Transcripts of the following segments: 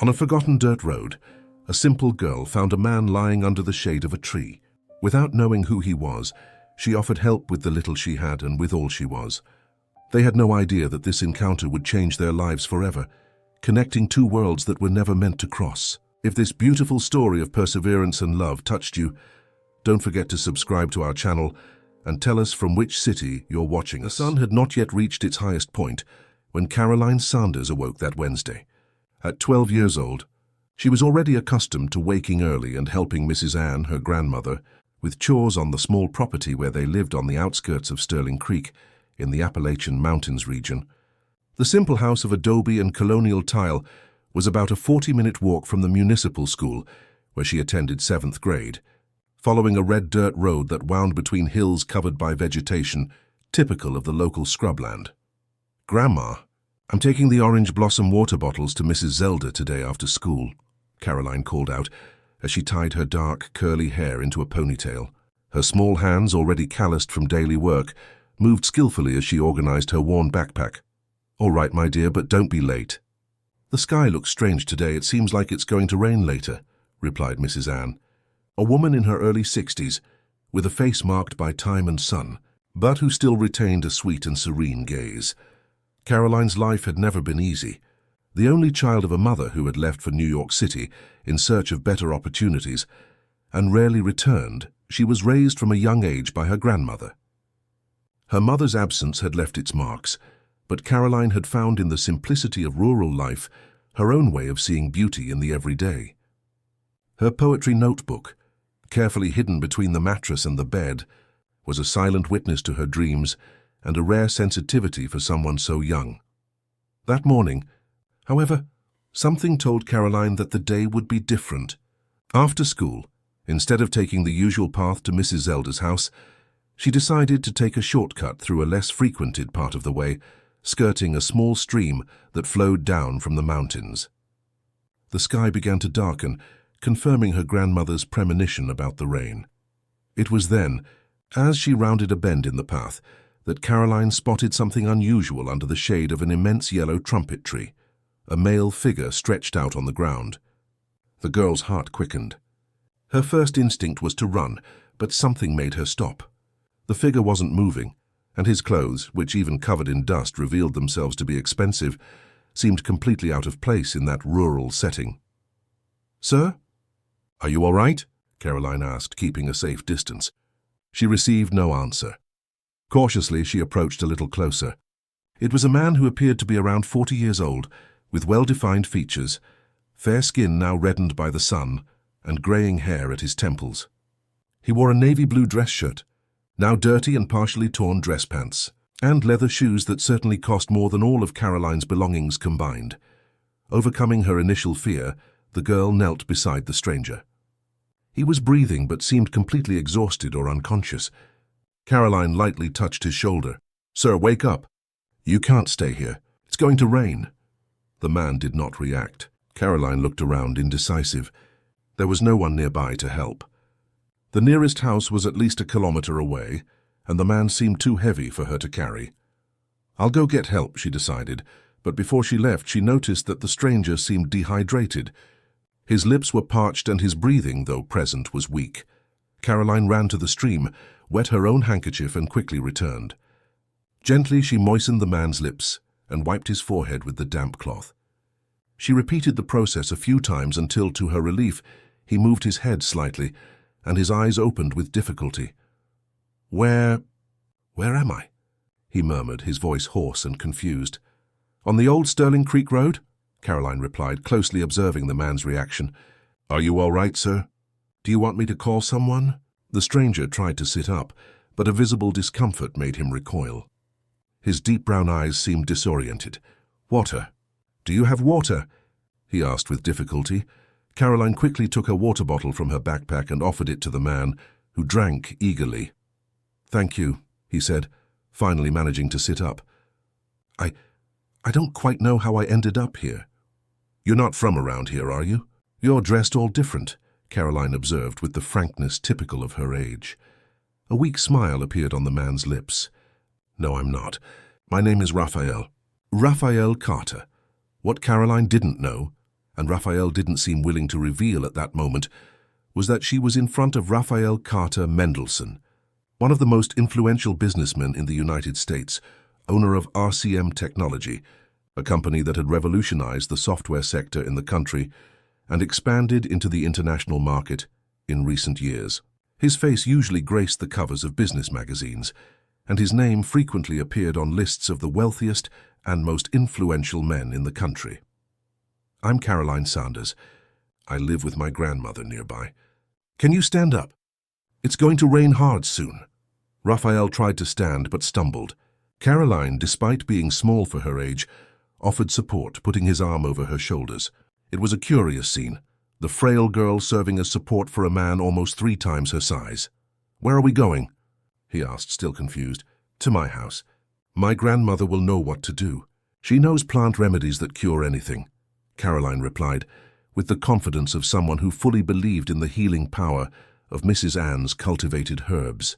On a forgotten dirt road, a simple girl found a man lying under the shade of a tree. Without knowing who he was, she offered help with the little she had and with all she was. They had no idea that this encounter would change their lives forever, connecting two worlds that were never meant to cross. If this beautiful story of perseverance and love touched you, don't forget to subscribe to our channel and tell us from which city you're watching us. The sun had not yet reached its highest point when Caroline Sanders awoke that Wednesday. At 12 years old, she was already accustomed to waking early and helping Mrs. Ann, her grandmother, with chores on the small property where they lived on the outskirts of Sterling Creek in the Appalachian Mountains region. The simple house of adobe and colonial tile was about a 40-minute walk from the municipal school where she attended 7th grade, following a red dirt road that wound between hills covered by vegetation typical of the local scrubland. "Grandma, I'm taking the orange blossom water bottles to Mrs. Zelda today after school," Caroline called out as she tied her dark, curly hair into a ponytail. Her small hands, already calloused from daily work, moved skillfully as she organized her worn backpack. "All right, my dear, but don't be late." "The sky looks strange today. It seems like it's going to rain later," replied Mrs. Ann, a woman in her early 60s, with a face marked by time and sun, but who still retained a sweet and serene gaze. Caroline's life had never been easy. The only child of a mother who had left for New York City in search of better opportunities and rarely returned, she was raised from a young age by her grandmother. Her mother's absence had left its marks, but Caroline had found in the simplicity of rural life her own way of seeing beauty in the everyday. Her poetry notebook, carefully hidden between the mattress and the bed, was a silent witness to her dreams and a rare sensitivity for someone so young. That morning, however, something told Caroline that the day would be different. After school, instead of taking the usual path to Mrs. Zelda's house, she decided to take a shortcut through a less frequented part of the way, skirting a small stream that flowed down from the mountains. The sky began to darken, confirming her grandmother's premonition about the rain. It was then, as she rounded a bend in the path, that Caroline spotted something unusual under the shade of an immense yellow trumpet tree. A male figure stretched out on the ground. The girl's heart quickened. Her first instinct was to run, but something made her stop. The figure wasn't moving, and his clothes, which even covered in dust revealed themselves to be expensive, seemed completely out of place in that rural setting. "Sir? Are you all right?" Caroline asked, keeping a safe distance. She received no answer. Cautiously, she approached a little closer. It was a man who appeared to be around 40 years old, with well-defined features, fair skin now reddened by the sun, and graying hair at his temples. He wore a navy blue dress shirt, now dirty and partially torn dress pants, and leather shoes that certainly cost more than all of Caroline's belongings combined. Overcoming her initial fear, the girl knelt beside the stranger. He was breathing but seemed completely exhausted or unconscious. Caroline lightly touched his shoulder. "Sir, wake up. You can't stay here. It's going to rain." The man did not react. Caroline looked around, indecisive. There was no one nearby to help. The nearest house was at least a kilometer away, and the man seemed too heavy for her to carry. "I'll go get help," she decided, but before she left she noticed that the stranger seemed dehydrated. His lips were parched and his breathing, though present, was weak. Caroline ran to the stream, wet her own handkerchief and quickly returned. Gently she moistened the man's lips and wiped his forehead with the damp cloth. She repeated the process a few times until, to her relief, he moved his head slightly and his eyes opened with difficulty. Where am I?" he murmured, his voice hoarse and confused. "On the old Sterling Creek Road?" Caroline replied, closely observing the man's reaction. "Are you all right, sir? Do you want me to call someone?" The stranger tried to sit up, but a visible discomfort made him recoil. His deep brown eyes seemed disoriented. "Water? Do you have water?" he asked with difficulty. Caroline quickly took her water bottle from her backpack and offered it to the man, who drank eagerly. "Thank you," he said, finally managing to sit up. I don't quite know how I ended up here." "You're not from around here, are you?" "You're dressed all different," Caroline observed with the frankness typical of her age. A weak smile appeared on the man's lips. "No, I'm not. My name is Raphael. Raphael Carter." What Caroline didn't know and Raphael didn't seem willing to reveal at that moment, was that she was in front of Raphael Carter Mendelssohn, one of the most influential businessmen in the United States, owner of RCM Technology, a company that had revolutionized the software sector in the country and expanded into the international market in recent years. His face usually graced the covers of business magazines, and his name frequently appeared on lists of the wealthiest and most influential men in the country. "I'm Caroline Sanders. I live with my grandmother nearby. Can you stand up? It's going to rain hard soon." Raphael tried to stand but stumbled. Caroline, despite being small for her age, offered support, putting his arm over her shoulders. It was a curious scene, the frail girl serving as support for a man almost 3 times her size. "Where are we going?" he asked, still confused. "To my house. My grandmother will know what to do. She knows plant remedies that cure anything," Caroline replied, with the confidence of someone who fully believed in the healing power of Mrs. Ann's cultivated herbs.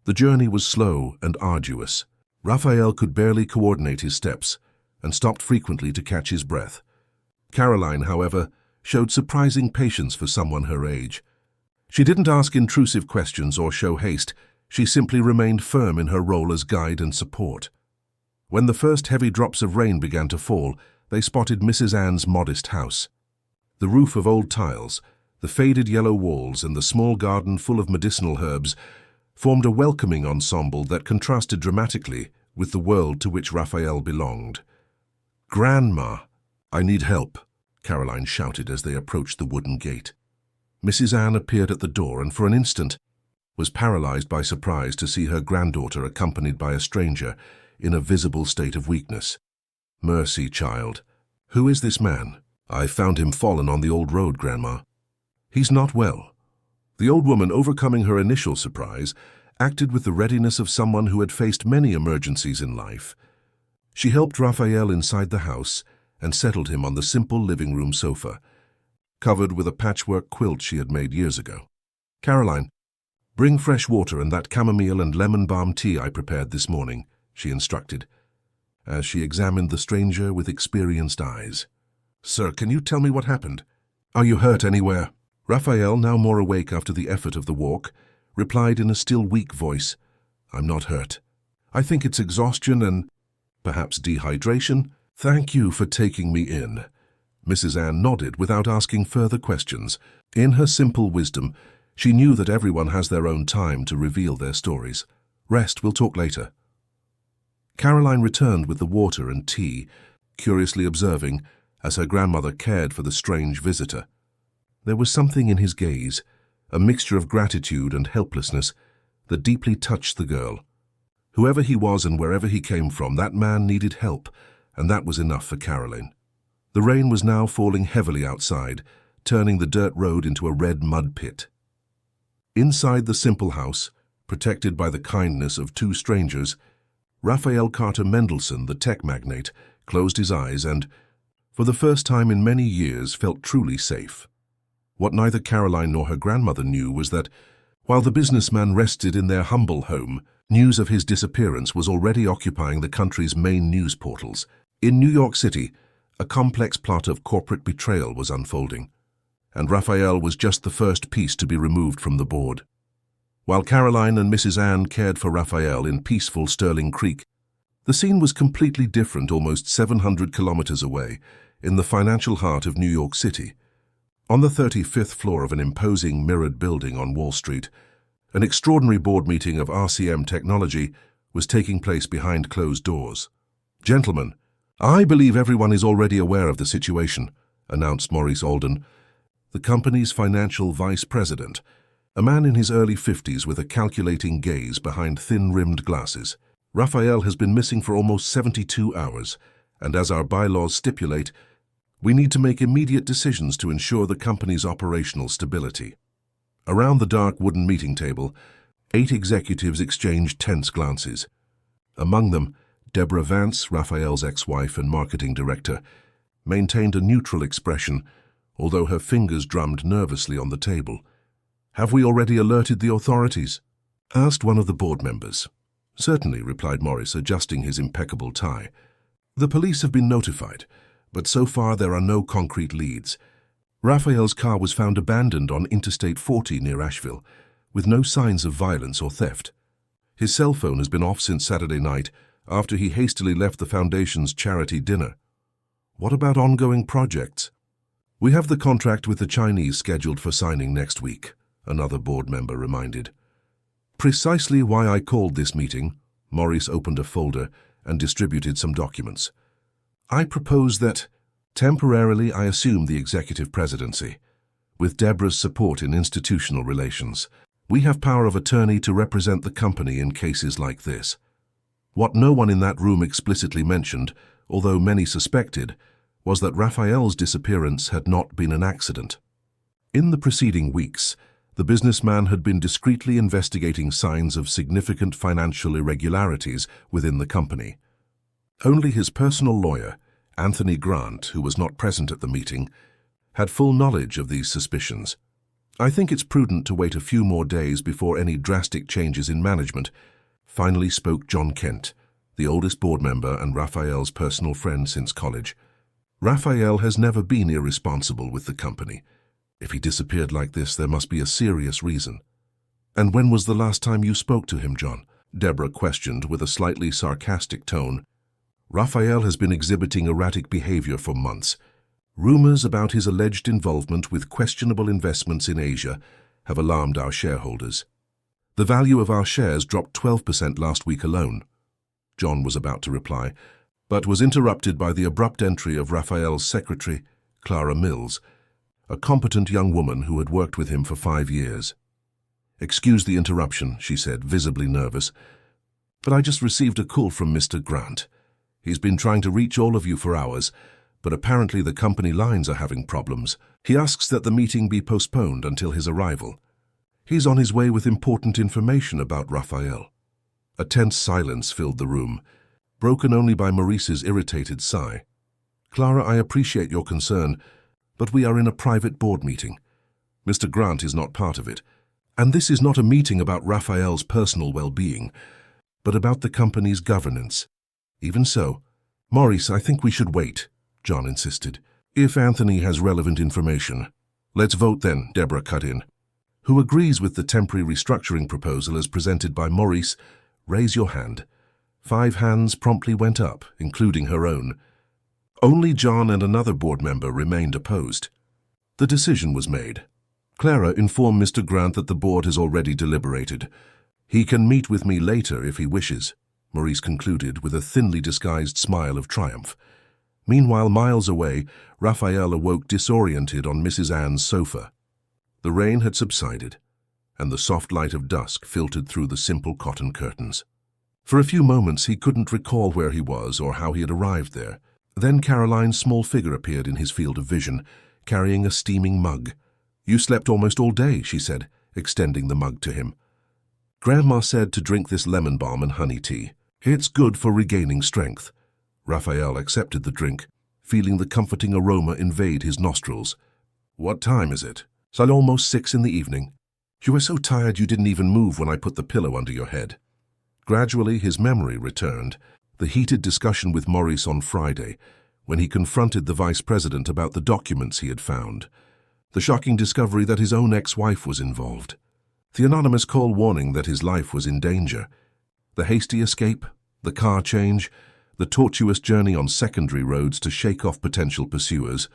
The journey was slow and arduous. Raphael could barely coordinate his steps and stopped frequently to catch his breath. Caroline, however, showed surprising patience for someone her age. She didn't ask intrusive questions or show haste. She simply remained firm in her role as guide and support. When the first heavy drops of rain began to fall, they spotted Mrs. Ann's modest house. The roof of old tiles, the faded yellow walls, and the small garden full of medicinal herbs formed a welcoming ensemble that contrasted dramatically with the world to which Raphael belonged. "Grandma, I need help," Caroline shouted as they approached the wooden gate. Mrs. Ann appeared at the door and for an instant was paralyzed by surprise to see her granddaughter accompanied by a stranger in a visible state of weakness. "Mercy, child. Who is this man?" "I found him fallen on the old road, Grandma." "He's not well." The old woman, overcoming her initial surprise, acted with the readiness of someone who had faced many emergencies in life. She helped Raphael inside the house and settled him on the simple living room sofa, covered with a patchwork quilt she had made years ago. "Caroline, bring fresh water and that chamomile and lemon balm tea I prepared this morning," she instructed, as she examined the stranger with experienced eyes. "Sir, can you tell me what happened? Are you hurt anywhere?" Raphael, now more awake after the effort of the walk, replied in a still weak voice, "I'm not hurt. I think it's exhaustion and perhaps dehydration. Thank you for taking me in." Mrs. Ann nodded without asking further questions. In her simple wisdom, she knew that everyone has their own time to reveal their stories. "Rest, we'll talk later." Caroline returned with the water and tea, curiously observing as her grandmother cared for the strange visitor. There was something in his gaze, a mixture of gratitude and helplessness, that deeply touched the girl. Whoever he was and wherever he came from, that man needed help, and that was enough for Caroline. The rain was now falling heavily outside, turning the dirt road into a red mud pit. Inside the simple house, protected by the kindness of 2 strangers, Raphael Carter Mendelssohn, the tech magnate, closed his eyes and, for the first time in many years, felt truly safe. What neither Caroline nor her grandmother knew was that, while the businessman rested in their humble home, news of his disappearance was already occupying the country's main news portals. In New York City, a complex plot of corporate betrayal was unfolding, and Raphael was just the first piece to be removed from the board. While Caroline and Mrs. Ann cared for Raphael in peaceful Sterling Creek, the scene was completely different almost 700 kilometers away, in the financial heart of New York City. On the 35th floor of an imposing mirrored building on Wall Street, an extraordinary board meeting of RCM Technology was taking place behind closed doors. "Gentlemen, I believe everyone is already aware of the situation," announced Maurice Alden, the company's financial vice president, a man in his early 50s with a calculating gaze behind thin-rimmed glasses. "Raphael has been missing for almost 72 hours, and as our bylaws stipulate, we need to make immediate decisions to ensure the company's operational stability." Around the dark wooden meeting table, 8 executives exchanged tense glances. Among them, Deborah Vance, Raphael's ex-wife and marketing director, maintained a neutral expression, although her fingers drummed nervously on the table. "Have we already alerted the authorities?" asked one of the board members. "Certainly," replied Morris, adjusting his impeccable tie. "The police have been notified. but so far there are no concrete leads. Raphael's car was found abandoned on Interstate 40 near Asheville, with no signs of violence or theft. His cell phone has been off since Saturday night after he hastily left the Foundation's charity dinner. What about ongoing projects? We have the contract with the Chinese scheduled for signing next week, another board member reminded. Precisely why I called this meeting, Maurice opened a folder and distributed some documents. I propose that, temporarily, I assume the executive presidency. With Deborah's support in institutional relations, we have power of attorney to represent the company in cases like this. What no one in that room explicitly mentioned, although many suspected, was that Raphael's disappearance had not been an accident. In the preceding weeks, the businessman had been discreetly investigating signs of significant financial irregularities within the company. Only his personal lawyer, Anthony Grant, who was not present at the meeting, had full knowledge of these suspicions. I think it's prudent to wait a few more days before any drastic changes in management, finally spoke John Kent, the oldest board member and Raphael's personal friend since college. Raphael has never been irresponsible with the company. If he disappeared like this, there must be a serious reason. And when was the last time you spoke to him, John? Deborah questioned with a slightly sarcastic tone. Raphael has been exhibiting erratic behavior for months. Rumors about his alleged involvement with questionable investments in Asia have alarmed our shareholders. The value of our shares dropped 12% last week alone. John was about to reply, but was interrupted by the abrupt entry of Raphael's secretary, Clara Mills, a competent young woman who had worked with him for 5 years. Excuse the interruption, she said, visibly nervous, but I just received a call from Mr. Grant. He's been trying to reach all of you for hours, but apparently the company lines are having problems. He asks that the meeting be postponed until his arrival. He's on his way with important information about Raphael. A tense silence filled the room, broken only by Maurice's irritated sigh. Clara, I appreciate your concern, but we are in a private board meeting. Mr. Grant is not part of it, and this is not a meeting about Raphael's personal well-being, but about the company's governance. Even so, Maurice, I think we should wait, John insisted. If Anthony has relevant information. Let's vote then, Deborah cut in. Who agrees with the temporary restructuring proposal as presented by Maurice? Raise your hand. 5 hands promptly went up, including her own. Only John and another board member remained opposed. The decision was made. Clara informed Mr. Grant that the board has already deliberated. He can meet with me later if he wishes, Maurice concluded with a thinly disguised smile of triumph. Meanwhile, miles away, Raphael awoke disoriented on Mrs. Ann's sofa. The rain had subsided, and the soft light of dusk filtered through the simple cotton curtains. For a few moments he couldn't recall where he was or how he had arrived there. Then Caroline's small figure appeared in his field of vision, carrying a steaming mug. You slept almost all day, she said, extending the mug to him. Grandma said to drink this lemon balm and honey tea. It's good for regaining strength. Raphael accepted the drink, feeling the comforting aroma invade his nostrils. What time is it? It's almost 6 in the evening. You were so tired you didn't even move when I put the pillow under your head. Gradually his memory returned. The heated discussion with Maurice on Friday, when he confronted the vice president about the documents he had found. The shocking discovery that his own ex-wife was involved. The anonymous call warning that his life was in danger. The hasty escape, the car change, the tortuous journey on secondary roads to shake off potential pursuers.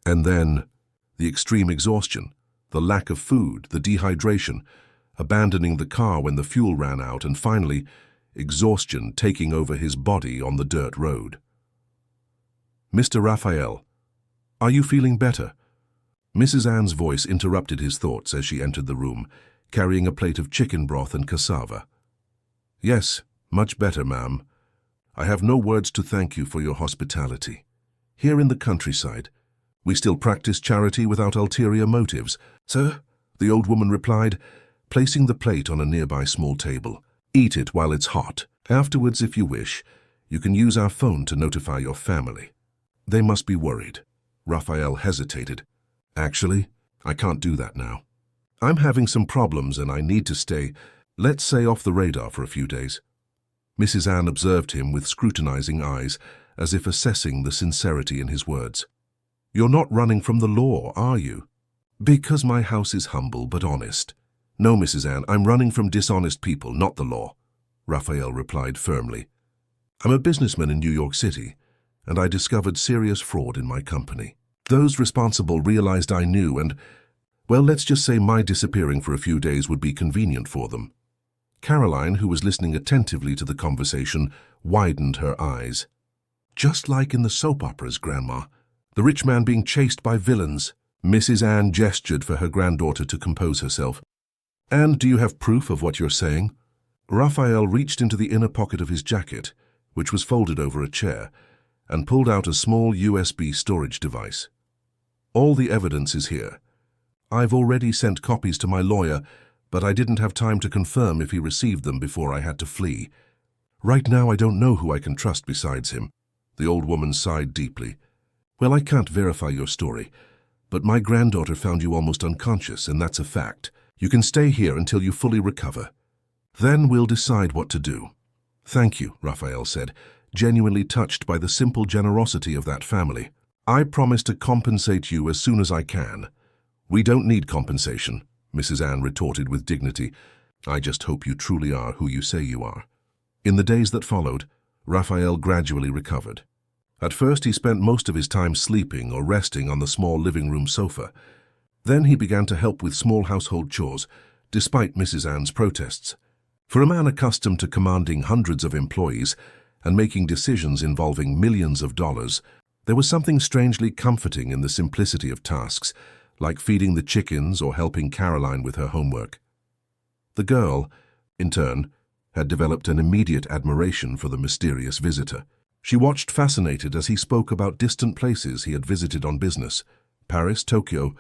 And then the extreme exhaustion, the lack of food, the dehydration, abandoning the car when the fuel ran out, and finally, exhaustion taking over his body on the dirt road. Mr. Raphael, are you feeling better? Mrs. Ann's voice interrupted his thoughts as she entered the room, carrying a plate of chicken broth and cassava. Yes, much better, ma'am. I have no words to thank you for your hospitality. Here in the countryside, we still practice charity without ulterior motives. Sir, the old woman replied, placing the plate on a nearby small table. Eat it while it's hot. Afterwards, if you wish, you can use our phone to notify your family. They must be worried. Raphael hesitated. Actually, I can't do that now. I'm having some problems and I need to stay, let's say, off the radar for a few days. Mrs. Ann observed him with scrutinizing eyes, as if assessing the sincerity in his words. "You're not running from the law, are you?" "Because my house is humble but honest." "No, Mrs. Ann, I'm running from dishonest people, not the law," Raphael replied firmly. "I'm a businessman in New York City, and I discovered serious fraud in my company. Those responsible realized I knew and, well, let's just say my disappearing for a few days would be convenient for them." Caroline, who was listening attentively to the conversation, widened her eyes. "Just like in the soap operas, Grandma. The rich man being chased by villains." Mrs. Ann gestured for her granddaughter to compose herself. "And do you have proof of what you're saying?" Raphael reached into the inner pocket of his jacket, which was folded over a chair, and pulled out a small USB storage device. "All the evidence is here. I've already sent copies to my lawyer, but I didn't have time to confirm if he received them before I had to flee. Right now I don't know who I can trust besides him." The old woman sighed deeply. "Well, I can't verify your story, but my granddaughter found you almost unconscious, and that's a fact. You can stay here until you fully recover. Then we'll decide what to do." "Thank you," Raphael said, genuinely touched by the simple generosity of that family. "I promise to compensate you as soon as I can." "We don't need compensation," Mrs. Ann retorted with dignity. "I just hope you truly are who you say you are." In the days that followed, Raphael gradually recovered. At first he spent most of his time sleeping or resting on the small living room sofa. Then he began to help with small household chores, despite Mrs. Ann's protests. For a man accustomed to commanding hundreds of employees and making decisions involving millions of dollars, there was something strangely comforting in the simplicity of tasks, like feeding the chickens or helping Caroline with her homework. The girl, in turn, had developed an immediate admiration for the mysterious visitor. She watched fascinated as he spoke about distant places he had visited on business, Paris, Tokyo,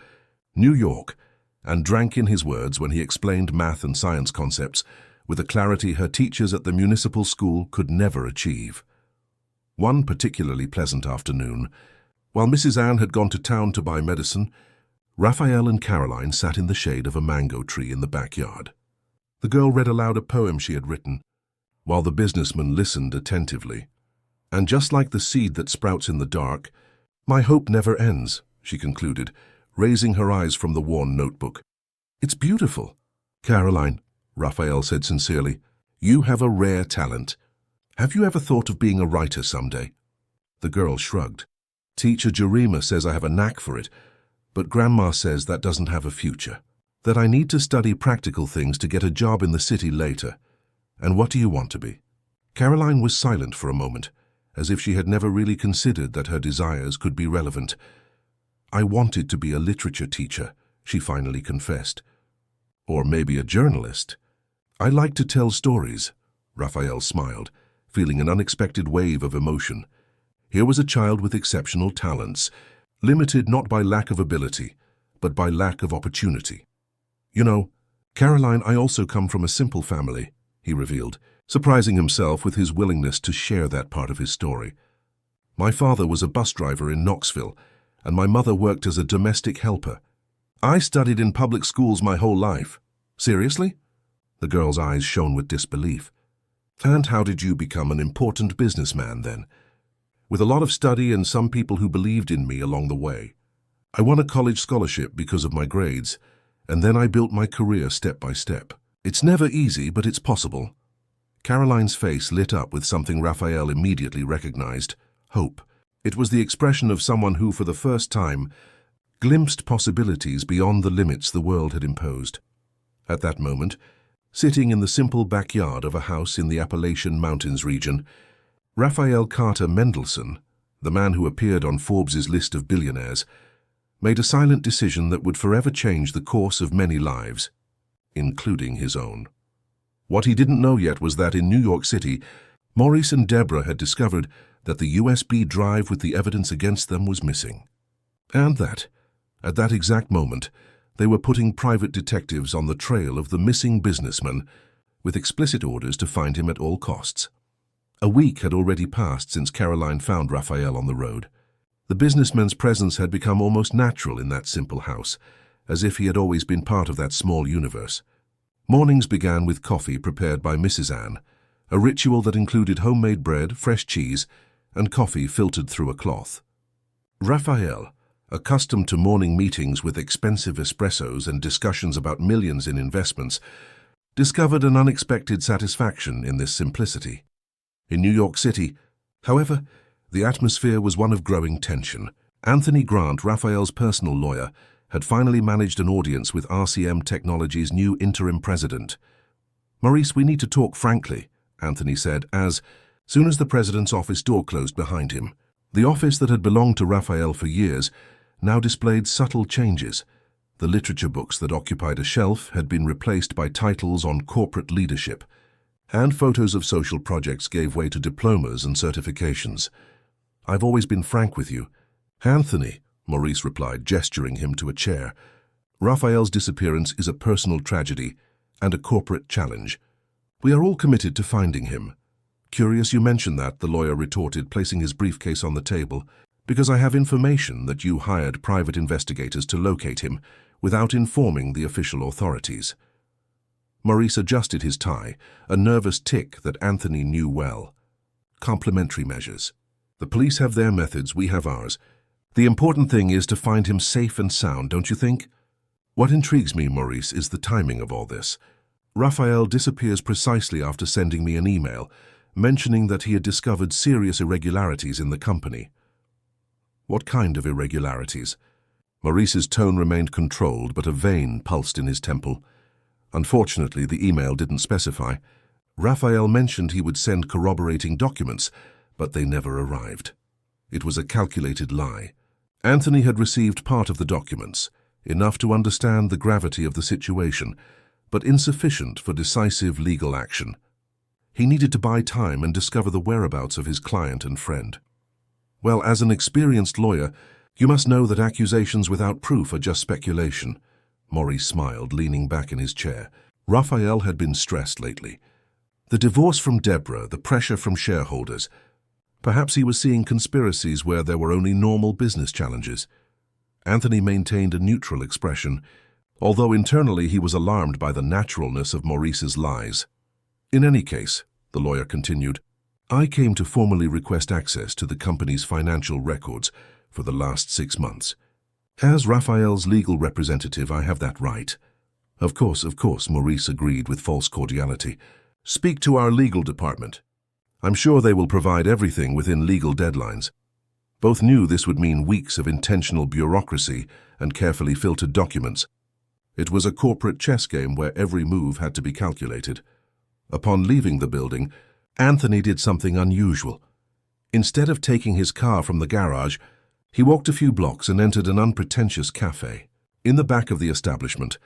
New York, and drank in his words when he explained math and science concepts with a clarity her teachers at the municipal school could never achieve. One particularly pleasant afternoon, while Mrs. Ann had gone to town to buy medicine, Raphael and Caroline sat in the shade of a mango tree in the backyard. The girl read aloud a poem she had written, while the businessman listened attentively. "And just like the seed that sprouts in the dark, my hope never ends," she concluded, raising her eyes from the worn notebook. "It's beautiful." "Caroline," Raphael said sincerely, "you have a rare talent. Have you ever thought of being a writer someday?" The girl shrugged. "Teacher Jerima says I have a knack for it, but Grandma says that doesn't have a future. That I need to study practical things to get a job in the city later. And what do you want to be?" Caroline was silent for a moment, as if she had never really considered that her desires could be relevant. "I wanted to be a literature teacher," she finally confessed. "Or maybe a journalist." "I like to tell stories," Raphael smiled, feeling an unexpected wave of emotion. Here was a child with exceptional talents, limited not by lack of ability, but by lack of opportunity. "You know, Caroline, I also come from a simple family," he revealed, surprising himself with his willingness to share that part of his story. "My father was a bus driver in Knoxville, and my mother worked as a domestic helper. I studied in public schools my whole life." "Seriously?" The girl's eyes shone with disbelief. "And how did you become an important businessman then?" "With a lot of study and some people who believed in me along the way. I won a college scholarship because of my grades, and then I built my career step by step. It's never easy, but it's possible." Caroline's face lit up with something Raphael immediately recognized: hope. It was the expression of someone who, for the first time, glimpsed possibilities beyond the limits the world had imposed. At that moment, sitting in the simple backyard of a house in the Appalachian Mountains region, Raphael Carter Mendelssohn, the man who appeared on Forbes's list of billionaires, made a silent decision that would forever change the course of many lives, including his own. What he didn't know yet was that in New York City, Maurice and Deborah had discovered that the USB drive with the evidence against them was missing. And that, at that exact moment, they were putting private detectives on the trail of the missing businessman, with explicit orders to find him at all costs. A week had already passed since Caroline found Raphael on the road. The businessman's presence had become almost natural in that simple house, as if he had always been part of that small universe. Mornings began with coffee prepared by Mrs. Ann, a ritual that included homemade bread, fresh cheese, and coffee filtered through a cloth. Raphael, accustomed to morning meetings with expensive espressos and discussions about millions in investments, discovered an unexpected satisfaction in this simplicity. In New York City, however, the atmosphere was one of growing tension. Anthony Grant, Raphael's personal lawyer, had finally managed an audience with RCM Technologies' new interim president. "Maurice, we need to talk frankly," Anthony said, as soon as the president's office door closed behind him. The office that had belonged to Raphael for years now displayed subtle changes. The literature books that occupied a shelf had been replaced by titles on corporate leadership, and photos of social projects gave way to diplomas and certifications. "I've always been frank with you." "Anthony," Maurice replied, gesturing him to a chair, "Raphael's disappearance is a personal tragedy and a corporate challenge. We are all committed to finding him." "Curious you mentioned that," the lawyer retorted, placing his briefcase on the table, "because I have information that you hired private investigators to locate him without informing the official authorities." Maurice adjusted his tie, a nervous tic that Anthony knew well. "Complementary measures. The police have their methods, we have ours. The important thing is to find him safe and sound, don't you think?" "What intrigues me, Maurice, is the timing of all this. Raphael disappears precisely after sending me an email, mentioning that he had discovered serious irregularities in the company." "What kind of irregularities?" Maurice's tone remained controlled, but a vein pulsed in his temple. Unfortunately, the email didn't specify. Raphael mentioned he would send corroborating documents, but they never arrived. It was a calculated lie. Anthony had received part of the documents, enough to understand the gravity of the situation, but insufficient for decisive legal action. He needed to buy time and discover the whereabouts of his client and friend. "Well, as an experienced lawyer, you must know that accusations without proof are just speculation." Maurice smiled, leaning back in his chair. Raphael had been stressed lately. The divorce from Deborah, the pressure from shareholders. Perhaps he was seeing conspiracies where there were only normal business challenges. Anthony maintained a neutral expression, although internally he was alarmed by the naturalness of Maurice's lies. "In any case," the lawyer continued, "I came to formally request access to the company's financial records for the last 6 months. As Raphael's legal representative, I have that right." Of course, Maurice agreed with false cordiality. "Speak to our legal department. I'm sure they will provide everything within legal deadlines." Both knew this would mean weeks of intentional bureaucracy and carefully filtered documents. It was a corporate chess game where every move had to be calculated. Upon leaving the building, Anthony did something unusual. Instead of taking his car from the garage, he walked a few blocks and entered an unpretentious cafe. In the back of the establishment,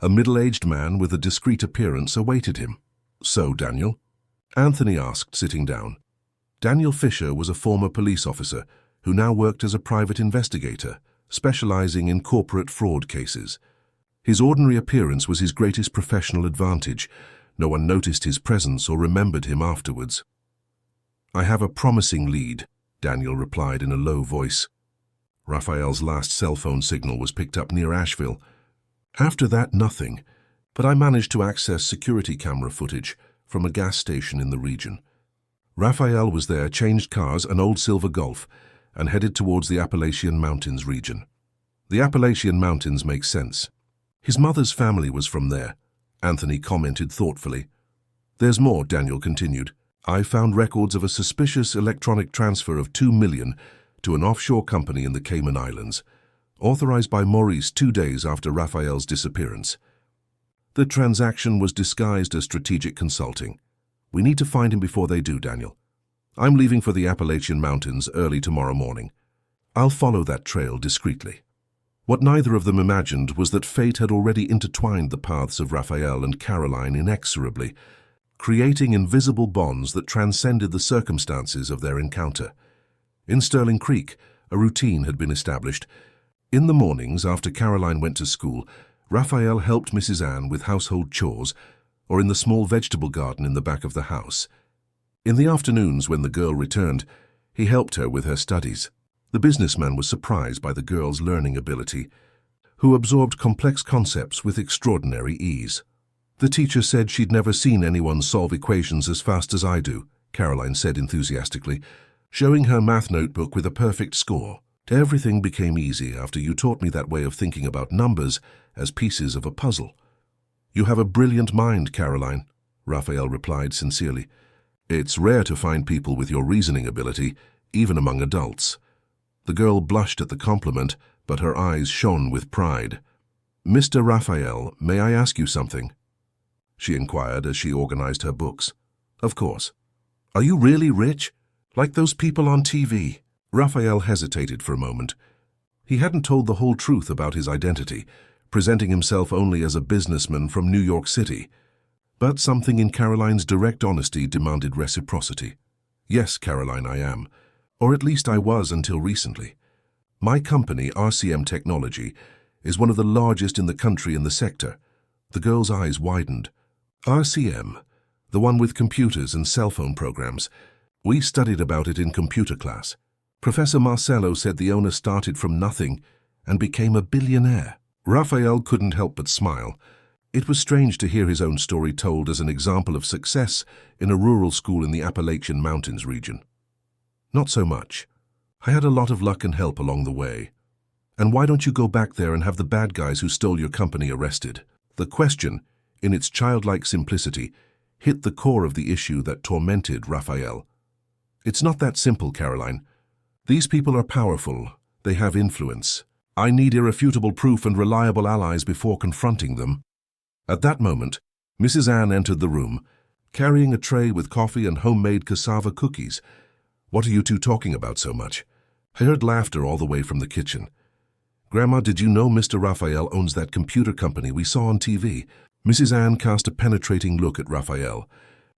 a middle-aged man with a discreet appearance awaited him. "So, Daniel?" Anthony asked, sitting down. Daniel Fisher was a former police officer who now worked as a private investigator, specializing in corporate fraud cases. His ordinary appearance was his greatest professional advantage. No one noticed his presence or remembered him afterwards. "I have a promising lead," Daniel replied in a low voice. Raphael's last cell phone signal was picked up near Asheville. After that, nothing, but I managed to access security camera footage from a gas station in the region. Raphael was there, changed cars, an old silver Golf, and headed towards the Appalachian Mountains region. The Appalachian Mountains make sense. His mother's family was from there, Anthony commented thoughtfully. "There's more," Daniel continued. "I found records of a suspicious electronic transfer of $2 million to an offshore company in the Cayman Islands, authorized by Maurice 2 days after Raphael's disappearance. The transaction was disguised as strategic consulting. We need to find him before they do, Daniel. I'm leaving for the Appalachian Mountains early tomorrow morning. I'll follow that trail discreetly." What neither of them imagined was that fate had already intertwined the paths of Raphael and Caroline inexorably, creating invisible bonds that transcended the circumstances of their encounter. In Sterling Creek, a routine had been established. In the mornings, after Caroline went to school, Raphael helped Mrs. Ann with household chores, or in the small vegetable garden in the back of the house. In the afternoons, when the girl returned, he helped her with her studies. The businessman was surprised by the girl's learning ability, who absorbed complex concepts with extraordinary ease. "The teacher said she'd never seen anyone solve equations as fast as I do," Caroline said enthusiastically. showing her math notebook with a perfect score. Everything became easy after you taught me that way of thinking about numbers as pieces of a puzzle. You have a brilliant mind, Caroline, Raphael replied sincerely. It's rare to find people with your reasoning ability, even among adults. The girl blushed at the compliment, but her eyes shone with pride. Mr. Raphael, may I ask you something? She inquired as she organized her books. Of course. Are you really rich? Like those people on TV? Raphael hesitated for a moment. He hadn't told the whole truth about his identity, presenting himself only as a businessman from New York City. But something in Caroline's direct honesty demanded reciprocity. Yes, Caroline, I am. Or at least I was until recently. My company, RCM Technology, is one of the largest in the country in the sector. The girl's eyes widened. RCM, the one with computers and cell phone programs. We studied about it in computer class. Professor Marcello said the owner started from nothing and became a billionaire. Raphael couldn't help but smile. It was strange to hear his own story told as an example of success in a rural school in the Appalachian Mountains region. Not so much. I had a lot of luck and help along the way. And why don't you go back there and have the bad guys who stole your company arrested? The question, in its childlike simplicity, hit the core of the issue that tormented Raphael. It's not that simple, Caroline. These people are powerful. They have influence. I need irrefutable proof and reliable allies before confronting them. At that moment, Mrs. Ann entered the room, carrying a tray with coffee and homemade cassava cookies. What are you two talking about so much? I heard laughter all the way from the kitchen. Grandma, did you know Mr. Raphael owns that computer company we saw on TV? Mrs. Ann cast a penetrating look at Raphael.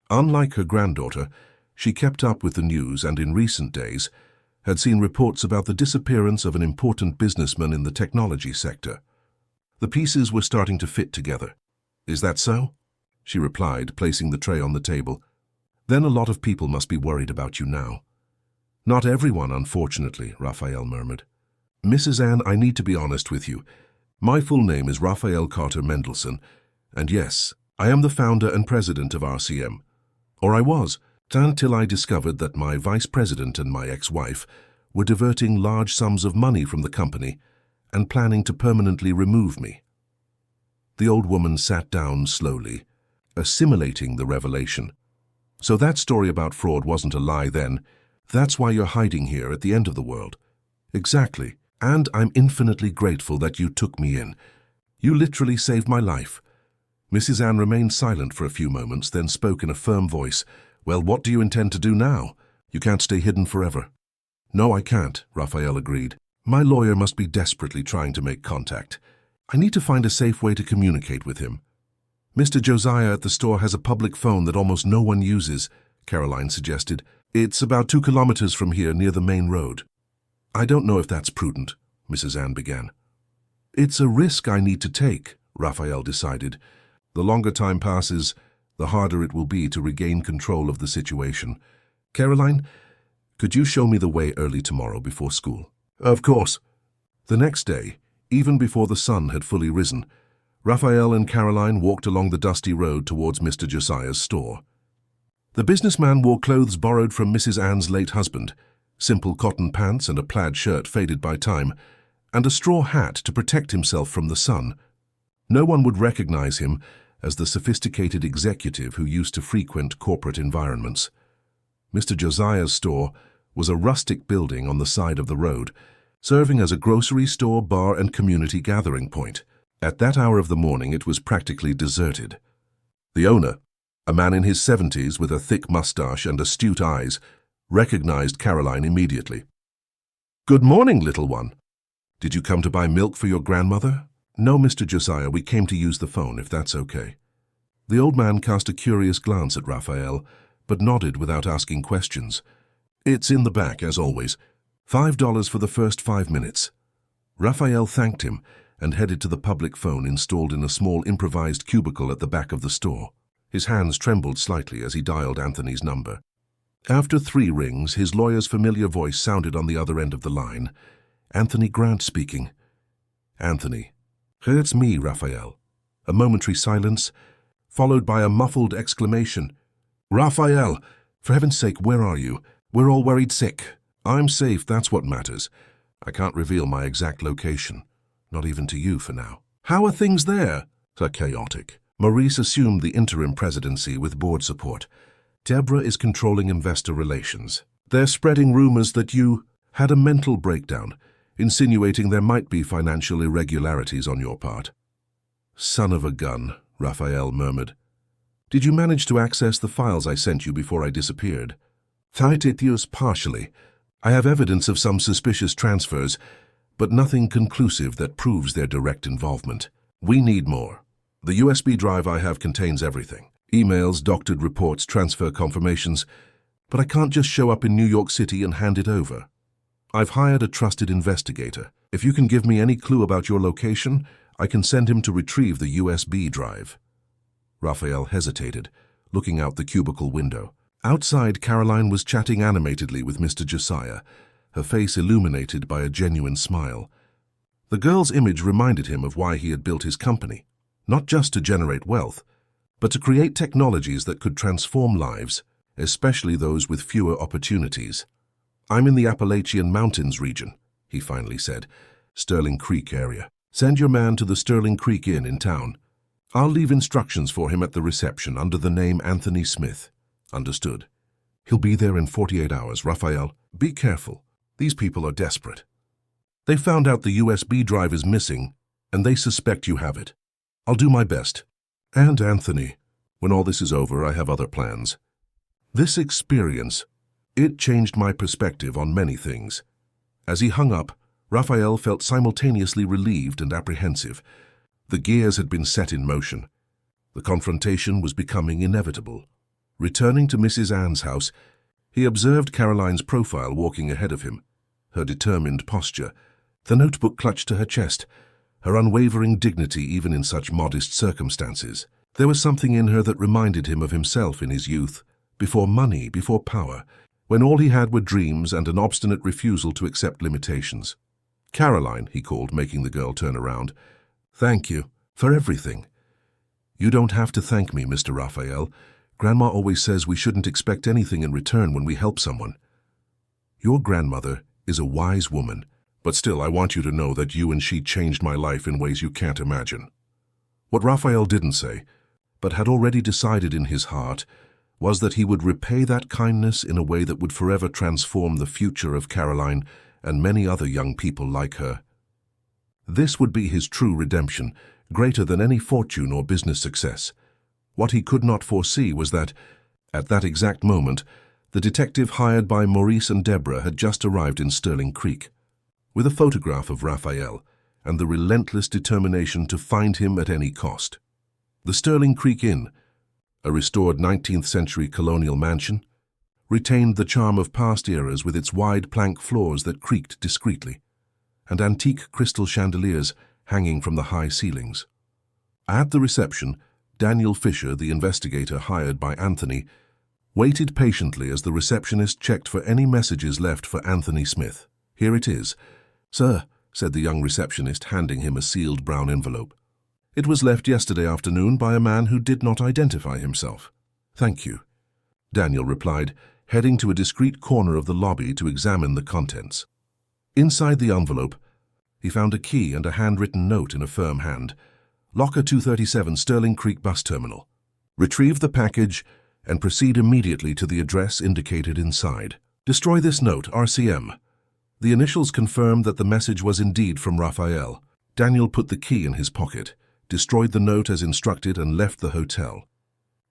Unlike her granddaughter, she kept up with the news and in recent days had seen reports about the disappearance of an important businessman in the technology sector. The pieces were starting to fit together. Is that so? She replied, placing the tray on the table. Then a lot of people must be worried about you now. Not everyone, unfortunately, Raphael murmured. Mrs. Ann, I need to be honest with you. My full name is Raphael Carter Mendelsohn, and yes, I am the founder and president of RCM. Or I was, until I discovered that my vice president and my ex-wife were diverting large sums of money from the company and planning to permanently remove me. The old woman sat down slowly, assimilating the revelation. So that story about fraud wasn't a lie then. That's why you're hiding here at the end of the world. Exactly. And I'm infinitely grateful that you took me in. You literally saved my life. Mrs. Ann remained silent for a few moments, then spoke in a firm voice. Well, what do you intend to do now? You can't stay hidden forever. No, I can't, Raphael agreed. My lawyer must be desperately trying to make contact. I need to find a safe way to communicate with him. Mr. Josiah at the store has a public phone that almost no one uses, Caroline suggested. It's about 2 kilometers from here near the main road. I don't know if that's prudent, Mrs. Ann began. It's a risk I need to take, Raphael decided. The longer time passes, the harder it will be to regain control of the situation. Caroline, could you show me the way early tomorrow before school? Of course. The next day, even before the sun had fully risen, Raphael and Caroline walked along the dusty road towards Mr. Josiah's store. The businessman wore clothes borrowed from Mrs. Ann's late husband, simple cotton pants and a plaid shirt faded by time, and a straw hat to protect himself from the sun. No one would recognize him as the sophisticated executive who used to frequent corporate environments. Mr. Josiah's store was a rustic building on the side of the road, serving as a grocery store, bar, and community gathering point. At that hour of the morning, it was practically deserted. The owner, a man in his 70s with a thick mustache and astute eyes, recognized Caroline immediately. Good morning, little one. Did you come to buy milk for your grandmother? No, Mr. Josiah, we came to use the phone, if that's okay. The old man cast a curious glance at Raphael, but nodded without asking questions. It's in the back, as always. $5 for the first 5 minutes. Raphael thanked him and headed to the public phone installed in a small improvised cubicle at the back of the store. His hands trembled slightly as he dialed Anthony's number. After 3 rings, his lawyer's familiar voice sounded on the other end of the line. Anthony Grant speaking. Anthony. It's me, Raphael. A momentary silence, followed by a muffled exclamation. Raphael, for heaven's sake, where are you? We're all worried sick. I'm safe, that's what matters. I can't reveal my exact location. Not even to you for now. How are things there? They're chaotic. Maurice assumed the interim presidency with board support. Deborah is controlling investor relations. They're spreading rumors that you had a mental breakdown, insinuating there might be financial irregularities on your part. Son of a gun, Raphael murmured. Did you manage to access the files I sent you before I disappeared? Thaititius partially. I have evidence of some suspicious transfers, but nothing conclusive that proves their direct involvement. We need more. The USB drive I have contains everything. Emails, doctored reports, transfer confirmations, but I can't just show up in New York City and hand it over. I've hired a trusted investigator. If you can give me any clue about your location, I can send him to retrieve the USB drive. Raphael hesitated, looking out the cubicle window. Outside, Caroline was chatting animatedly with Mr. Josiah, her face illuminated by a genuine smile. The girl's image reminded him of why he had built his company, not just to generate wealth, but to create technologies that could transform lives, especially those with fewer opportunities. I'm in the Appalachian Mountains region, he finally said, Sterling Creek area. Send your man to the Sterling Creek Inn in town. I'll leave instructions for him at the reception under the name Anthony Smith. Understood. He'll be there in 48 hours, Raphael. Be careful. These people are desperate. They found out the USB drive is missing, and they suspect you have it. I'll do my best. And Anthony, when all this is over, I have other plans. This experience, it changed my perspective on many things. As he hung up, Raphael felt simultaneously relieved and apprehensive. The gears had been set in motion. The confrontation was becoming inevitable. Returning to Mrs. Ann's house, he observed Caroline's profile walking ahead of him, her determined posture, the notebook clutched to her chest, her unwavering dignity even in such modest circumstances. There was something in her that reminded him of himself in his youth, before money, before power, when all he had were dreams and an obstinate refusal to accept limitations. Caroline, he called, making the girl turn around. Thank you for everything. You don't have to thank me, Mr. Raphael. Grandma always says we shouldn't expect anything in return when we help someone. Your grandmother is a wise woman, but still I want you to know that you and she changed my life in ways you can't imagine. What Raphael didn't say, but had already decided in his heart, was that he would repay that kindness in a way that would forever transform the future of Caroline and many other young people like her. This would be his true redemption, greater than any fortune or business success. What he could not foresee was that, at that exact moment, the detective hired by Maurice and Deborah had just arrived in Sterling Creek, with a photograph of Raphael and the relentless determination to find him at any cost. The Sterling Creek Inn, a restored 19th century colonial mansion, retained the charm of past eras with its wide plank floors that creaked discreetly, and antique crystal chandeliers hanging from the high ceilings. At the reception, Daniel Fisher, the investigator hired by Anthony, waited patiently as the receptionist checked for any messages left for Anthony Smith. Here it is. Sir, said the young receptionist, handing him a sealed brown envelope. It was left yesterday afternoon by a man who did not identify himself. Thank you, Daniel replied, heading to a discreet corner of the lobby to examine the contents. Inside the envelope, he found a key and a handwritten note in a firm hand. Locker 237, Sterling Creek Bus Terminal. Retrieve the package and proceed immediately to the address indicated inside. Destroy this note, RCM. The initials confirmed that the message was indeed from Raphael. Daniel put the key in his pocket, destroyed the note as instructed, and left the hotel.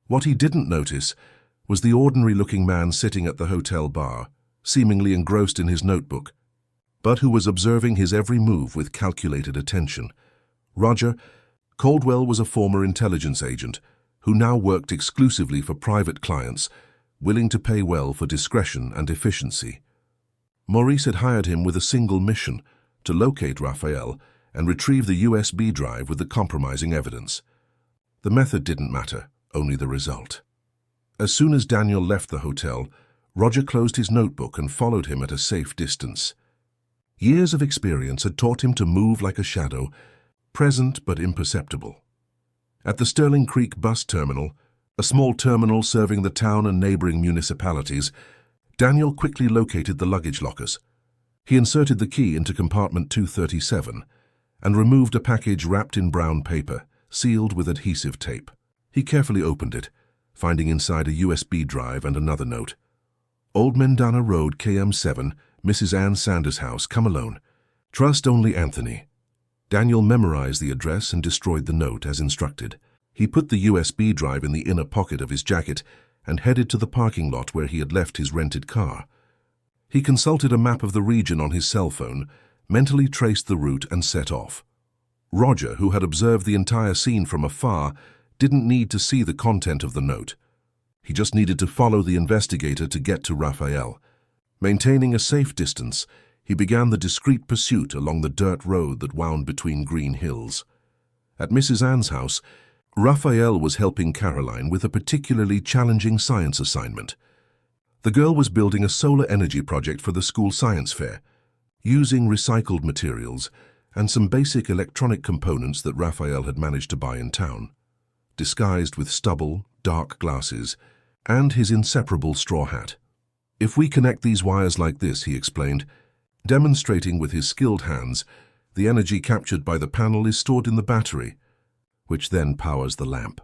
What he didn't notice was the ordinary-looking man sitting at the hotel bar, seemingly engrossed in his notebook, but who was observing his every move with calculated attention. Roger Caldwell was a former intelligence agent who now worked exclusively for private clients, willing to pay well for discretion and efficiency. Maurice had hired him with a single mission, to locate Raphael and retrieve the USB drive with the compromising evidence. The method didn't matter, only the result. As soon as Daniel left the hotel, Roger closed his notebook and followed him at a safe distance. Years of experience had taught him to move like a shadow, present but imperceptible. At the Sterling Creek Bus Terminal, a small terminal serving the town and neighboring municipalities, Daniel quickly located the luggage lockers. He inserted the key into compartment 237 and removed a package wrapped in brown paper, sealed with adhesive tape. He carefully opened it, finding inside a USB drive and another note. Old Mendana Road, KM7, Mrs. Ann Sanders' house, come alone. Trust only Anthony. Daniel memorized the address and destroyed the note as instructed. He put the USB drive in the inner pocket of his jacket and headed to the parking lot where he had left his rented car. He consulted a map of the region on his cell phone, mentally traced the route and set off. Roger, who had observed the entire scene from afar, didn't need to see the content of the note. He just needed to follow the investigator to get to Raphael. Maintaining a safe distance, he began the discreet pursuit along the dirt road that wound between green hills. At Mrs. Ann's house, Raphael was helping Caroline with a particularly challenging science assignment. The girl was building a solar energy project for the school science fair, using recycled materials and some basic electronic components that Raphael had managed to buy in town, disguised with stubble, dark glasses, and his inseparable straw hat. If we connect these wires like this, he explained, demonstrating with his skilled hands, the energy captured by the panel is stored in the battery, which then powers the lamp.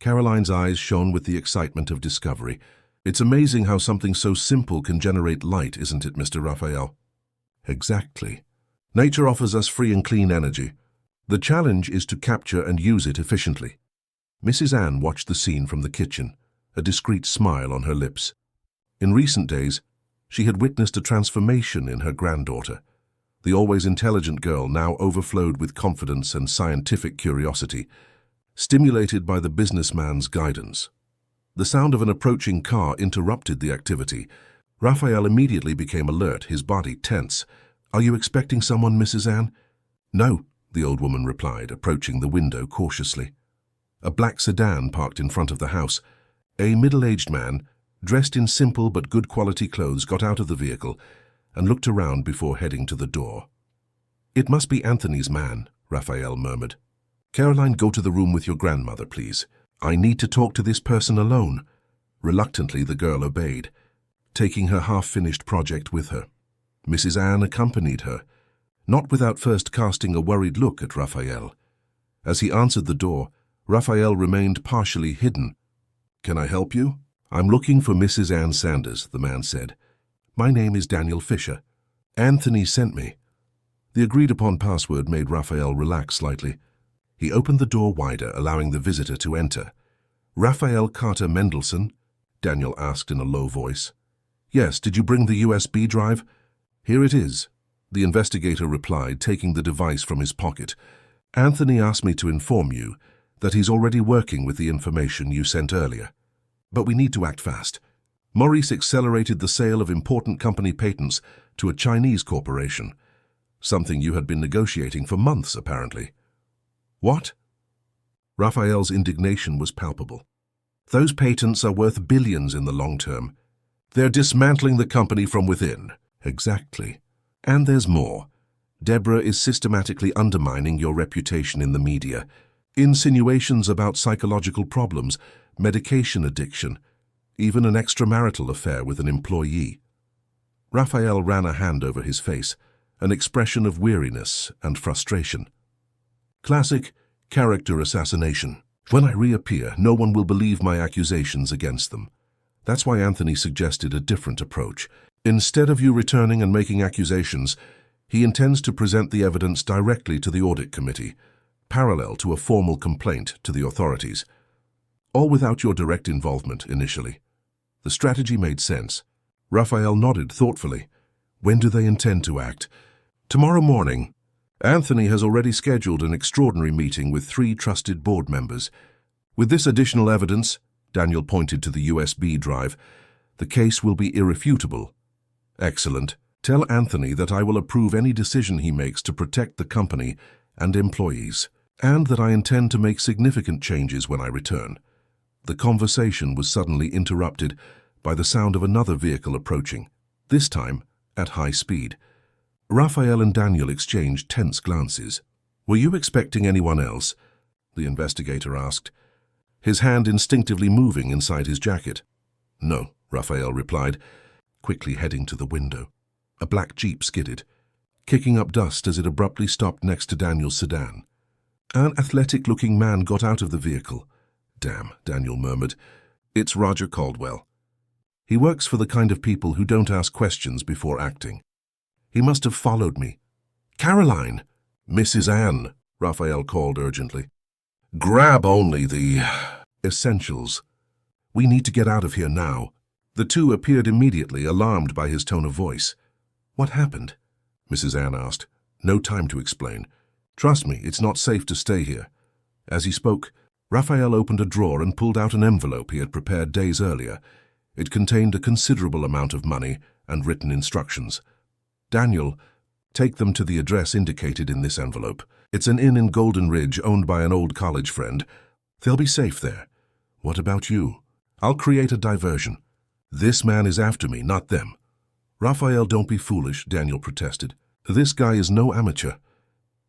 Caroline's eyes shone with the excitement of discovery. It's amazing how something so simple can generate light, isn't it, Mr. Raphael? Exactly. Nature offers us free and clean energy. The challenge is to capture and use it efficiently. Mrs. Ann watched the scene from the kitchen, a discreet smile on her lips. In recent days, she had witnessed a transformation in her granddaughter. The always intelligent girl now overflowed with confidence and scientific curiosity, stimulated by the businessman's guidance. The sound of an approaching car interrupted the activity. Raphael immediately became alert, his body tense. "Are you expecting someone, Mrs. Ann?" "No," the old woman replied, approaching the window cautiously. A black sedan parked in front of the house. A middle-aged man, dressed in simple but good quality clothes, got out of the vehicle and looked around before heading to the door. "It must be Anthony's man," Raphael murmured. "Caroline, go to the room with your grandmother, please. I need to talk to this person alone." Reluctantly, the girl obeyed, taking her half-finished project with her. Mrs. Ann accompanied her, not without first casting a worried look at Raphael. As he answered the door, Raphael remained partially hidden. "Can I help you?" "I'm looking for Mrs. Ann Sanders," the man said. "My name is Daniel Fisher. Anthony sent me." The agreed-upon password made Raphael relax slightly. He opened the door wider, allowing the visitor to enter. "Raphael Carter Mendelssohn?" Daniel asked in a low voice. "Yes, did you bring the USB drive?" "Here it is," the investigator replied, taking the device from his pocket. "Anthony asked me to inform you that he's already working with the information you sent earlier. But we need to act fast. Maurice accelerated the sale of important company patents to a Chinese corporation, something you had been negotiating for months, apparently." "What?" Raphael's indignation was palpable. "Those patents are worth billions in the long term. They're dismantling the company from within." "Exactly. And there's more. Deborah is systematically undermining your reputation in the media. Insinuations about psychological problems, medication addiction, even an extramarital affair with an employee." Raphael ran a hand over his face, an expression of weariness and frustration. "Classic character assassination. When I reappear, no one will believe my accusations against them. That's why Anthony suggested a different approach. Instead of you returning and making accusations, he intends to present the evidence directly to the audit committee, parallel to a formal complaint to the authorities. All without your direct involvement initially." The strategy made sense. Raphael nodded thoughtfully. "When do they intend to act?" "Tomorrow morning. Anthony has already scheduled an extraordinary meeting with 3 trusted board members. With this additional evidence," Daniel pointed to the USB drive, "the case will be irrefutable." "Excellent. Tell Anthony that I will approve any decision he makes to protect the company and employees, and that I intend to make significant changes when I return." The conversation was suddenly interrupted by the sound of another vehicle approaching, this time at high speed. Raphael and Daniel exchanged tense glances. "Were you expecting anyone else?" the investigator asked, his hand instinctively moving inside his jacket. "No," Raphael replied. quickly heading to the window. A black Jeep skidded, kicking up dust as it abruptly stopped next to Daniel's sedan. An athletic-looking man got out of the vehicle. "Damn," Daniel murmured. "It's Roger Caldwell. He works for the kind of people who don't ask questions before acting. He must have followed me." "Caroline!" "Mrs. Ann," Raphael called urgently. "Grab only the essentials. We need to get out of here now." The two appeared immediately, alarmed by his tone of voice. "What happened?" Mrs. Ann asked. "No time to explain. Trust me, it's not safe to stay here." As he spoke, Raphael opened a drawer and pulled out an envelope he had prepared days earlier. It contained a considerable amount of money and written instructions. "Daniel, take them to the address indicated in this envelope. It's an inn in Golden Ridge owned by an old college friend. They'll be safe there. What about you? I'll create a diversion. This man is after me, not them." "Raphael, don't be foolish," Daniel protested. "This guy is no amateur."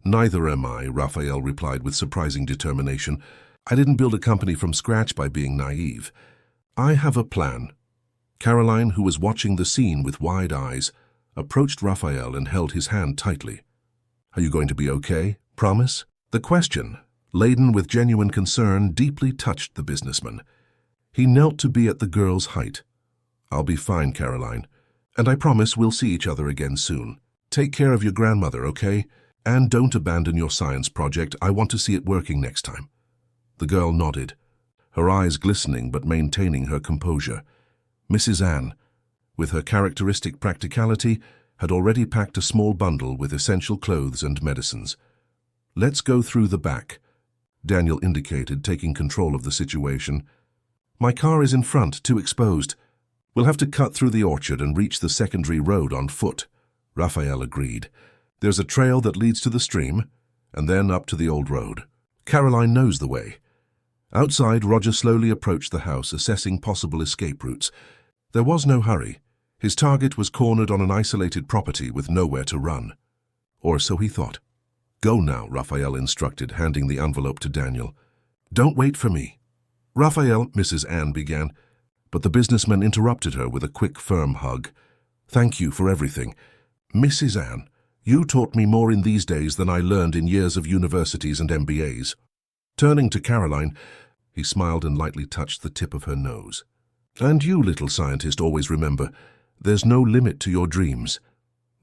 "Neither am I," Raphael replied with surprising determination. "I didn't build a company from scratch by being naive. I have a plan." Caroline, who was watching the scene with wide eyes, approached Raphael and held his hand tightly. "Are you going to be okay? Promise?" The question, laden with genuine concern, deeply touched the businessman. He knelt to be at the girl's height. "I'll be fine, Caroline. And I promise we'll see each other again soon. Take care of your grandmother, okay? And don't abandon your science project. I want to see it working next time." The girl nodded, her eyes glistening but maintaining her composure. Mrs. Ann, with her characteristic practicality, had already packed a small bundle with essential clothes and medicines. "Let's go through the back," Daniel indicated, taking control of the situation. "My car is in front, too exposed. We'll have to cut through the orchard and reach the secondary road on foot." Raphael agreed. "There's a trail that leads to the stream, and then up to the old road. Caroline knows the way." Outside, Roger slowly approached the house, assessing possible escape routes. There was no hurry. His target was cornered on an isolated property with nowhere to run. Or so he thought. "Go now," Raphael instructed, handing the envelope to Daniel. "Don't wait for me." "Raphael," Mrs. Ann began, but the businessman interrupted her with a quick, firm hug. "Thank you for everything. Mrs. Ann, you taught me more in these days than I learned in years of universities and MBAs. Turning to Caroline, he smiled and lightly touched the tip of her nose. "And you, little scientist, always remember, there's no limit to your dreams."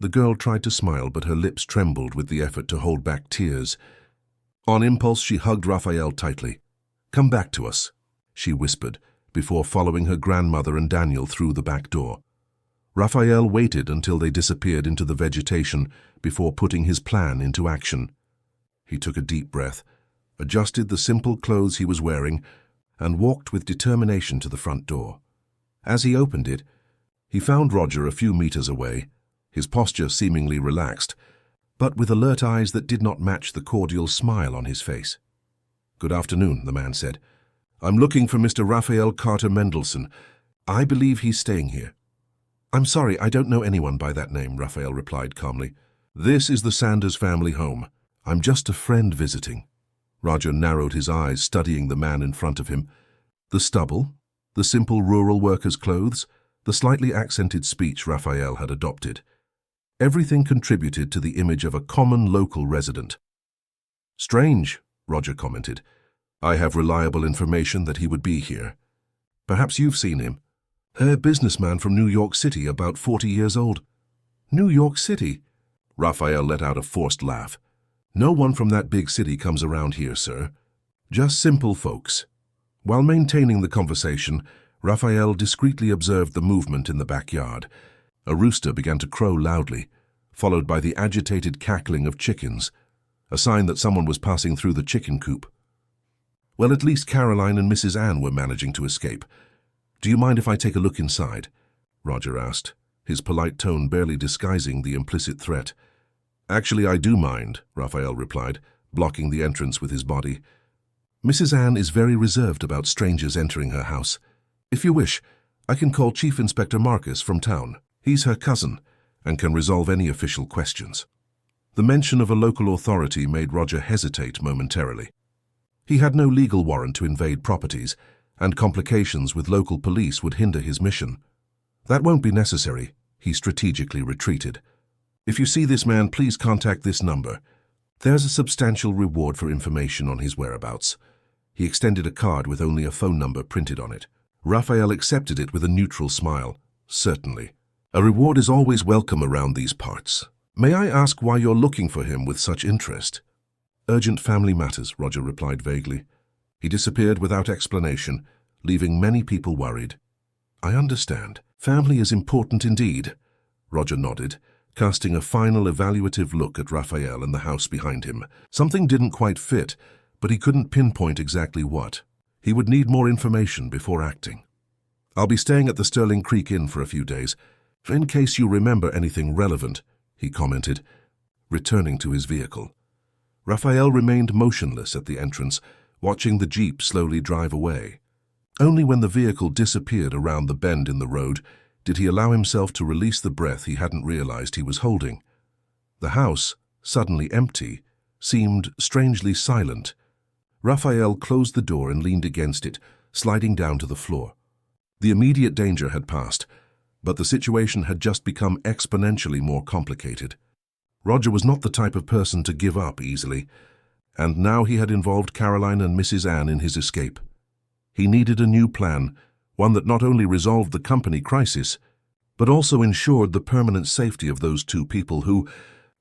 The girl tried to smile, but her lips trembled with the effort to hold back tears. On impulse, she hugged Raphael tightly. "Come back to us," she whispered, before following her grandmother and Daniel through the back door. Raphael waited until they disappeared into the vegetation before putting his plan into action. He took a deep breath, adjusted the simple clothes he was wearing, and walked with determination to the front door. As he opened it, he found Roger a few meters away, his posture seemingly relaxed, but with alert eyes that did not match the cordial smile on his face. "Good afternoon," the man said. "I'm looking for Mr. Raphael Carter Mendelsohn. I believe he's staying here." "I'm sorry, I don't know anyone by that name," Raphael replied calmly. "This is the Sanders family home. I'm just a friend visiting." Roger narrowed his eyes, studying the man in front of him. The stubble, the simple rural worker's clothes, the slightly accented speech Raphael had adopted. Everything contributed to the image of a common local resident. "Strange," Roger commented. "I have reliable information that he would be here. Perhaps you've seen him. A businessman from New York City, about 40 years old." "New York City?" Raphael let out a forced laugh. "No one from that big city comes around here, sir. Just simple folks." While maintaining the conversation, Raphael discreetly observed the movement in the backyard. A rooster began to crow loudly, followed by the agitated cackling of chickens, a sign that someone was passing through the chicken coop. Well, at least Caroline and Mrs. Ann were managing to escape. "Do you mind if I take a look inside?" Roger asked, his polite tone barely disguising the implicit threat. "Actually, I do mind," Raphael replied, blocking the entrance with his body. "Mrs. Ann is very reserved about strangers entering her house. If you wish, I can call Chief Inspector Marcus from town. He's her cousin and can resolve any official questions." The mention of a local authority made Roger hesitate momentarily. He had no legal warrant to invade properties, and complications with local police would hinder his mission. That won't be necessary, he strategically retreated. If you see this man, please contact this number. There's a substantial reward for information on his whereabouts. He extended a card with only a phone number printed on it. Raphael accepted it with a neutral smile. Certainly. A reward is always welcome around these parts. May I ask why you're looking for him with such interest? Urgent family matters, Roger replied vaguely. He disappeared without explanation, leaving many people worried. I understand. Family is important indeed. Roger nodded, casting a final evaluative look at Raphael and the house behind him. Something didn't quite fit, but he couldn't pinpoint exactly what. He would need more information before acting. I'll be staying at the Sterling Creek Inn for a few days, in case you remember anything relevant, he commented, returning to his vehicle. Raphael remained motionless at the entrance, watching the jeep slowly drive away. Only when the vehicle disappeared around the bend in the road did he allow himself to release the breath he hadn't realized he was holding. The house, suddenly empty, seemed strangely silent. Raphael closed the door and leaned against it, sliding down to the floor. The immediate danger had passed, but the situation had just become exponentially more complicated. Roger was not the type of person to give up easily, and now he had involved Caroline and Mrs. Ann in his escape. He needed a new plan, one that not only resolved the company crisis, but also ensured the permanent safety of those two people who,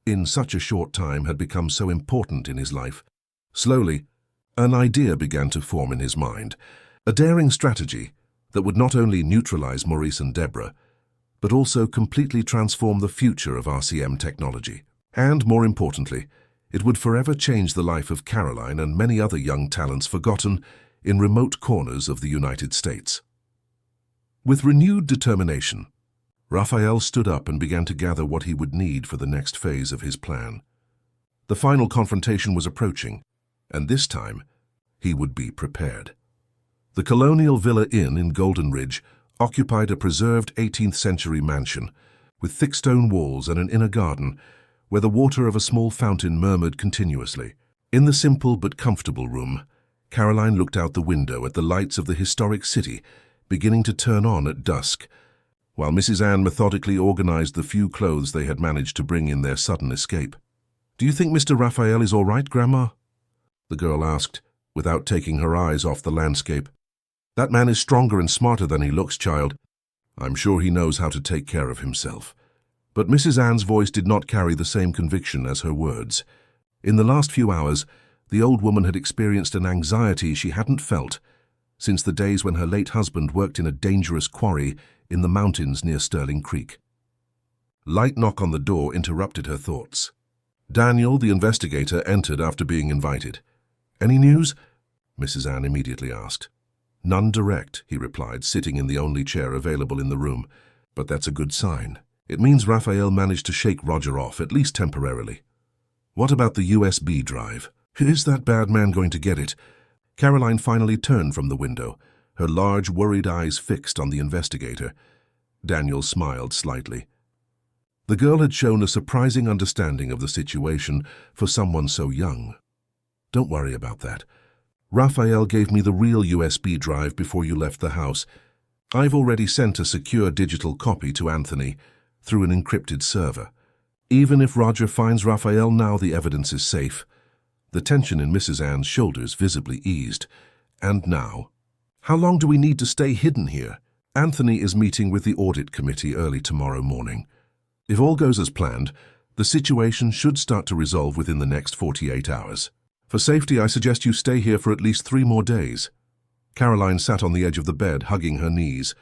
in such a short time, had become so important in his life. Slowly, an idea began to form in his mind, a daring strategy that would not only neutralize Maurice and Deborah, but also completely transform the future of RCM technology. And, more importantly, it would forever change the life of Caroline and many other young talents forgotten in remote corners of the United States. With renewed determination, Raphael stood up and began to gather what he would need for the next phase of his plan. The final confrontation was approaching, and this time he would be prepared. The Colonial Villa Inn in Golden Ridge occupied a preserved 18th-century mansion with thick stone walls and an inner garden where the water of a small fountain murmured continuously. In the simple but comfortable room, Caroline looked out the window at the lights of the historic city beginning to turn on at dusk, while Mrs. Ann methodically organized the few clothes they had managed to bring in their sudden escape. "Do you think Mr. Raphael is all right, Grandma?" the girl asked, without taking her eyes off the landscape. "That man is stronger and smarter than he looks, child. I'm sure he knows how to take care of himself." But Mrs. Ann's voice did not carry the same conviction as her words. In the last few hours, the old woman had experienced an anxiety she hadn't felt since the days when her late husband worked in a dangerous quarry in the mountains near Sterling Creek. Light knock on the door interrupted her thoughts. Daniel, the investigator, entered after being invited. "Any news?" Mrs. Ann immediately asked. "None direct," he replied, sitting in the only chair available in the room. "But that's a good sign. It means Raphael managed to shake Roger off, at least temporarily." "What about the USB drive? Is that bad man going to get it?" Caroline finally turned from the window, her large, worried eyes fixed on the investigator. Daniel smiled slightly. The girl had shown a surprising understanding of the situation for someone so young. "Don't worry about that. Raphael gave me the real USB drive before you left the house. I've already sent a secure digital copy to Anthony through an encrypted server. Even if Roger finds Raphael now, the evidence is safe." The tension in Mrs. Ann's shoulders visibly eased. "And now? How long do we need to stay hidden here? Anthony is meeting with the audit committee early tomorrow morning. If all goes as planned, the situation should start to resolve within the next 48 hours. For safety, I suggest you stay here for at least 3 more days." Caroline sat on the edge of the bed, hugging her knees.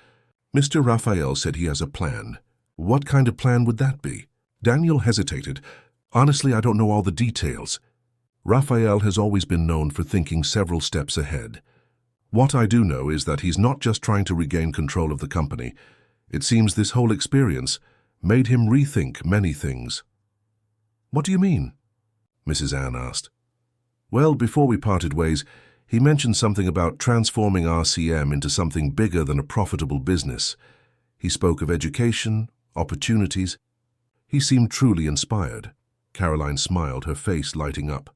"Mr. Raphael said he has a plan. What kind of plan would that be?" Daniel hesitated. "Honestly, I don't know all the details. Raphael has always been known for thinking several steps ahead. What I do know is that he's not just trying to regain control of the company. It seems this whole experience made him rethink many things." "What do you mean?" Mrs. Ann asked. "Well, before we parted ways, he mentioned something about transforming RCM into something bigger than a profitable business. He spoke of education, opportunities. He seemed truly inspired." Caroline smiled, her face lighting up.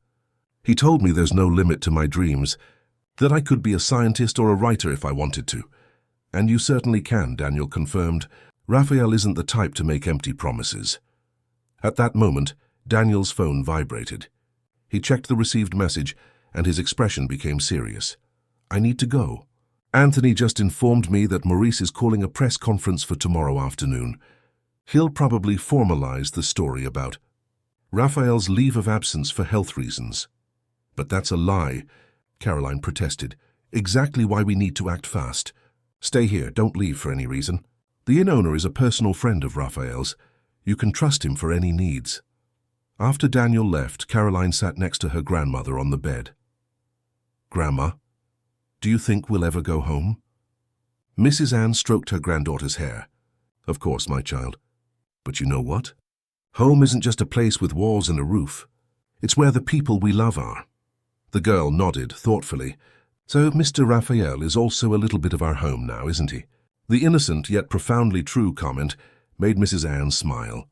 "He told me there's no limit to my dreams, that I could be a scientist or a writer if I wanted to." "And you certainly can," Daniel confirmed, Raphael isn't the type to make empty promises. At that moment, Daniel's phone vibrated. He checked the received message, and his expression became serious. "I need to go. Anthony just informed me that Maurice is calling a press conference for tomorrow afternoon. He'll probably formalize the story about Raphael's leave of absence for health reasons." "But that's a lie," Caroline protested. "Exactly why we need to act fast. Stay here, don't leave for any reason. The inn owner is a personal friend of Raphael's. You can trust him for any needs." After Daniel left, Caroline sat next to her grandmother on the bed. "Grandma, do you think we'll ever go home?" Mrs. Ann stroked her granddaughter's hair. "Of course, my child. But you know what? Home isn't just a place with walls and a roof. It's where the people we love are." The girl nodded thoughtfully. "So Mr. Raphael is also a little bit of our home now, isn't he?" The innocent yet profoundly true comment made Mrs. Ann smile.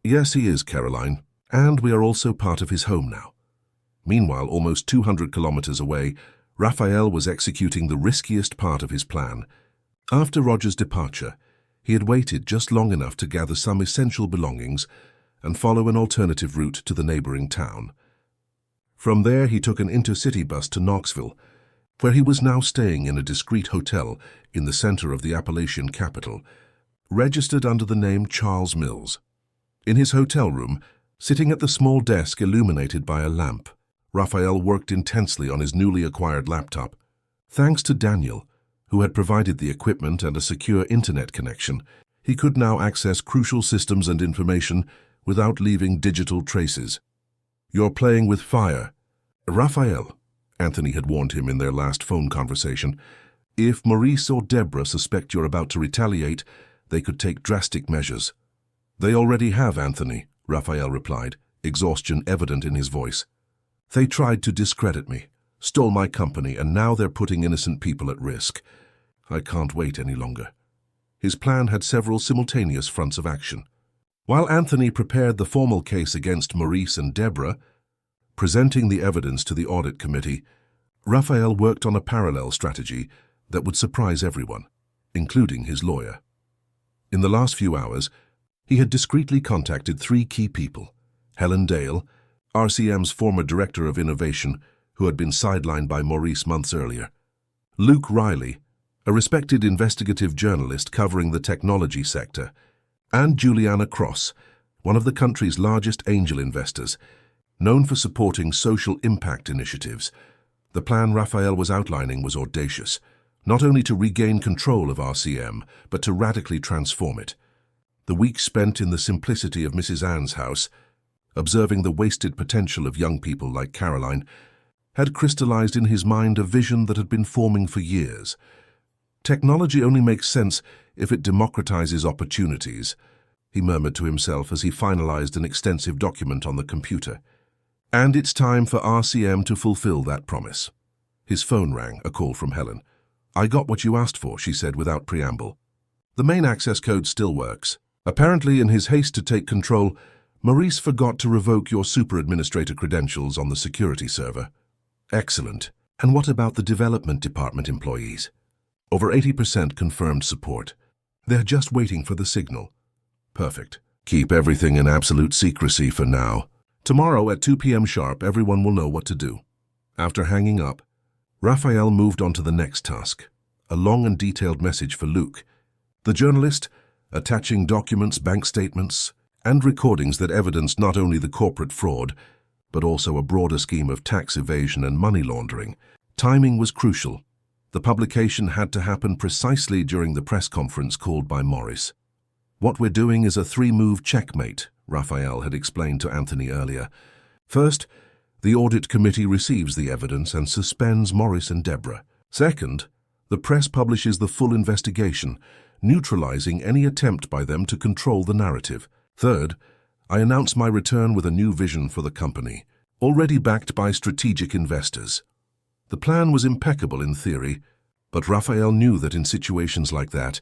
"Yes, he is, Caroline, and we are also part of his home now." Meanwhile, almost 200 kilometers away, Raphael was executing the riskiest part of his plan. After Roger's departure, he had waited just long enough to gather some essential belongings and follow an alternative route to the neighboring town. From there, he took an intercity bus to Knoxville, where he was now staying in a discreet hotel in the center of the Appalachian capital, registered under the name Charles Mills. In his hotel room, sitting at the small desk illuminated by a lamp, Raphael worked intensely on his newly acquired laptop. Thanks to Daniel, who had provided the equipment and a secure internet connection, he could now access crucial systems and information without leaving digital traces. "You're playing with fire. Raphael," Anthony had warned him in their last phone conversation, "if Maurice or Deborah suspect you're about to retaliate, they could take drastic measures." "They already have, Anthony," Raphael replied, exhaustion evident in his voice. "They tried to discredit me, stole my company, and now they're putting innocent people at risk. I can't wait any longer." His plan had several simultaneous fronts of action. While Anthony prepared the formal case against Maurice and Deborah, presenting the evidence to the audit committee, Raphael worked on a parallel strategy that would surprise everyone, including his lawyer. In the last few hours, he had discreetly contacted 3 key people: Helen Dale, RCM's former director of innovation, who had been sidelined by Maurice months earlier; Luke Riley, a respected investigative journalist covering the technology sector; and Juliana Cross, one of the country's largest angel investors, known for supporting social impact initiatives. The plan Raphael was outlining was audacious, not only to regain control of RCM, but to radically transform it. The weeks spent in the simplicity of Mrs. Ann's house, observing the wasted potential of young people like Caroline, had crystallized in his mind a vision that had been forming for years. "Technology only makes sense if it democratizes opportunities," he murmured to himself as he finalized an extensive document on the computer. "And it's time for RCM to fulfill that promise." His phone rang, a call from Helen. "I got what you asked for," she said without preamble. "The main access code still works. Apparently, in his haste to take control, Maurice forgot to revoke your super administrator credentials on the security server." "Excellent. And what about the development department employees?" "Over 80% confirmed support. They're just waiting for the signal." "Perfect. Keep everything in absolute secrecy for now. Tomorrow at 2 p.m. sharp, everyone will know what to do." After hanging up, Raphael moved on to the next task, a long and detailed message for Luke. The journalist, attaching documents, bank statements, and recordings that evidenced not only the corporate fraud, but also a broader scheme of tax evasion and money laundering. Timing was crucial. The publication had to happen precisely during the press conference called by Maurice. "What we're doing is a 3-move checkmate," Raphael had explained to Anthony earlier. "First, the audit committee receives the evidence and suspends Maurice and Deborah. Second, the press publishes the full investigation, neutralizing any attempt by them to control the narrative. Third, I announce my return with a new vision for the company, already backed by strategic investors." The plan was impeccable in theory, but Raphael knew that in situations like that,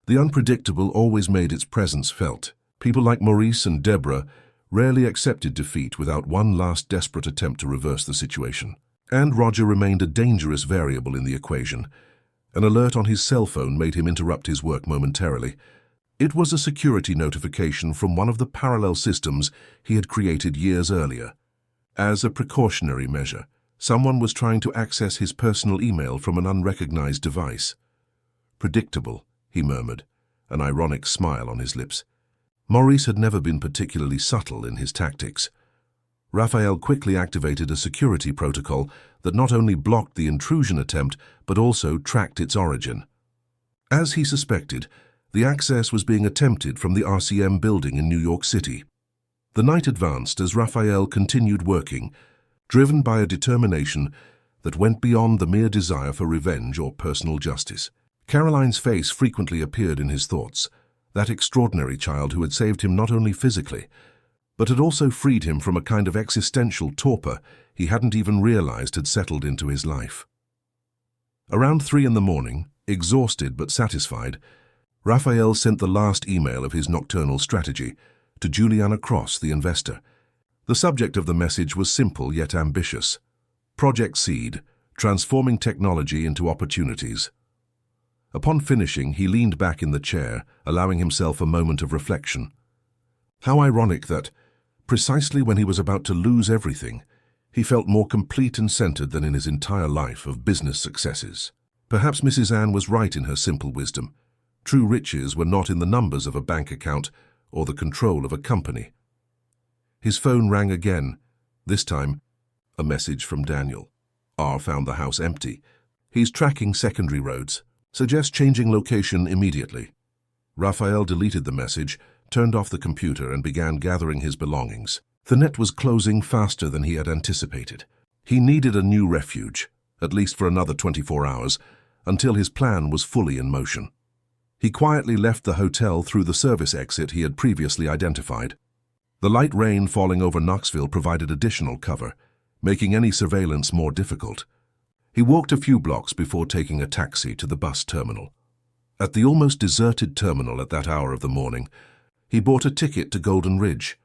the unpredictable always made its presence felt. People like Maurice and Deborah rarely accepted defeat without one last desperate attempt to reverse the situation. And Roger remained a dangerous variable in the equation. An alert on his cell phone made him interrupt his work momentarily. It was a security notification from one of the parallel systems he had created years earlier. As a precautionary measure, someone was trying to access his personal email from an unrecognized device. "Predictable," he murmured, an ironic smile on his lips. Maurice had never been particularly subtle in his tactics. Raphael quickly activated a security protocol that not only blocked the intrusion attempt but also tracked its origin. As he suspected, the access was being attempted from the RCM building in New York City. The night advanced as Raphael continued working, driven by a determination that went beyond the mere desire for revenge or personal justice. Caroline's face frequently appeared in his thoughts, that extraordinary child who had saved him not only physically, but had also freed him from a kind of existential torpor he hadn't even realized had settled into his life. Around 3 in the morning, exhausted but satisfied, Raphael sent the last email of his nocturnal strategy to Juliana Cross, the investor. The subject of the message was simple yet ambitious. Project Seed, transforming technology into opportunities. Upon finishing, he leaned back in the chair, allowing himself a moment of reflection. How ironic that, precisely when he was about to lose everything, he felt more complete and centered than in his entire life of business successes. Perhaps Mrs. Anne was right in her simple wisdom. True riches were not in the numbers of a bank account or the control of a company. His phone rang again. This time, a message from Daniel. R found the house empty. He's tracking secondary roads. Suggest changing location immediately. Raphael deleted the message, turned off the computer, and began gathering his belongings. The net was closing faster than he had anticipated. He needed a new refuge, at least for another 24 hours, until his plan was fully in motion. He quietly left the hotel through the service exit he had previously identified. The light rain falling over Knoxville provided additional cover, making any surveillance more difficult. He walked a few blocks before taking a taxi to the bus terminal. At the almost deserted terminal at that hour of the morning, he bought a ticket to Golden Ridge.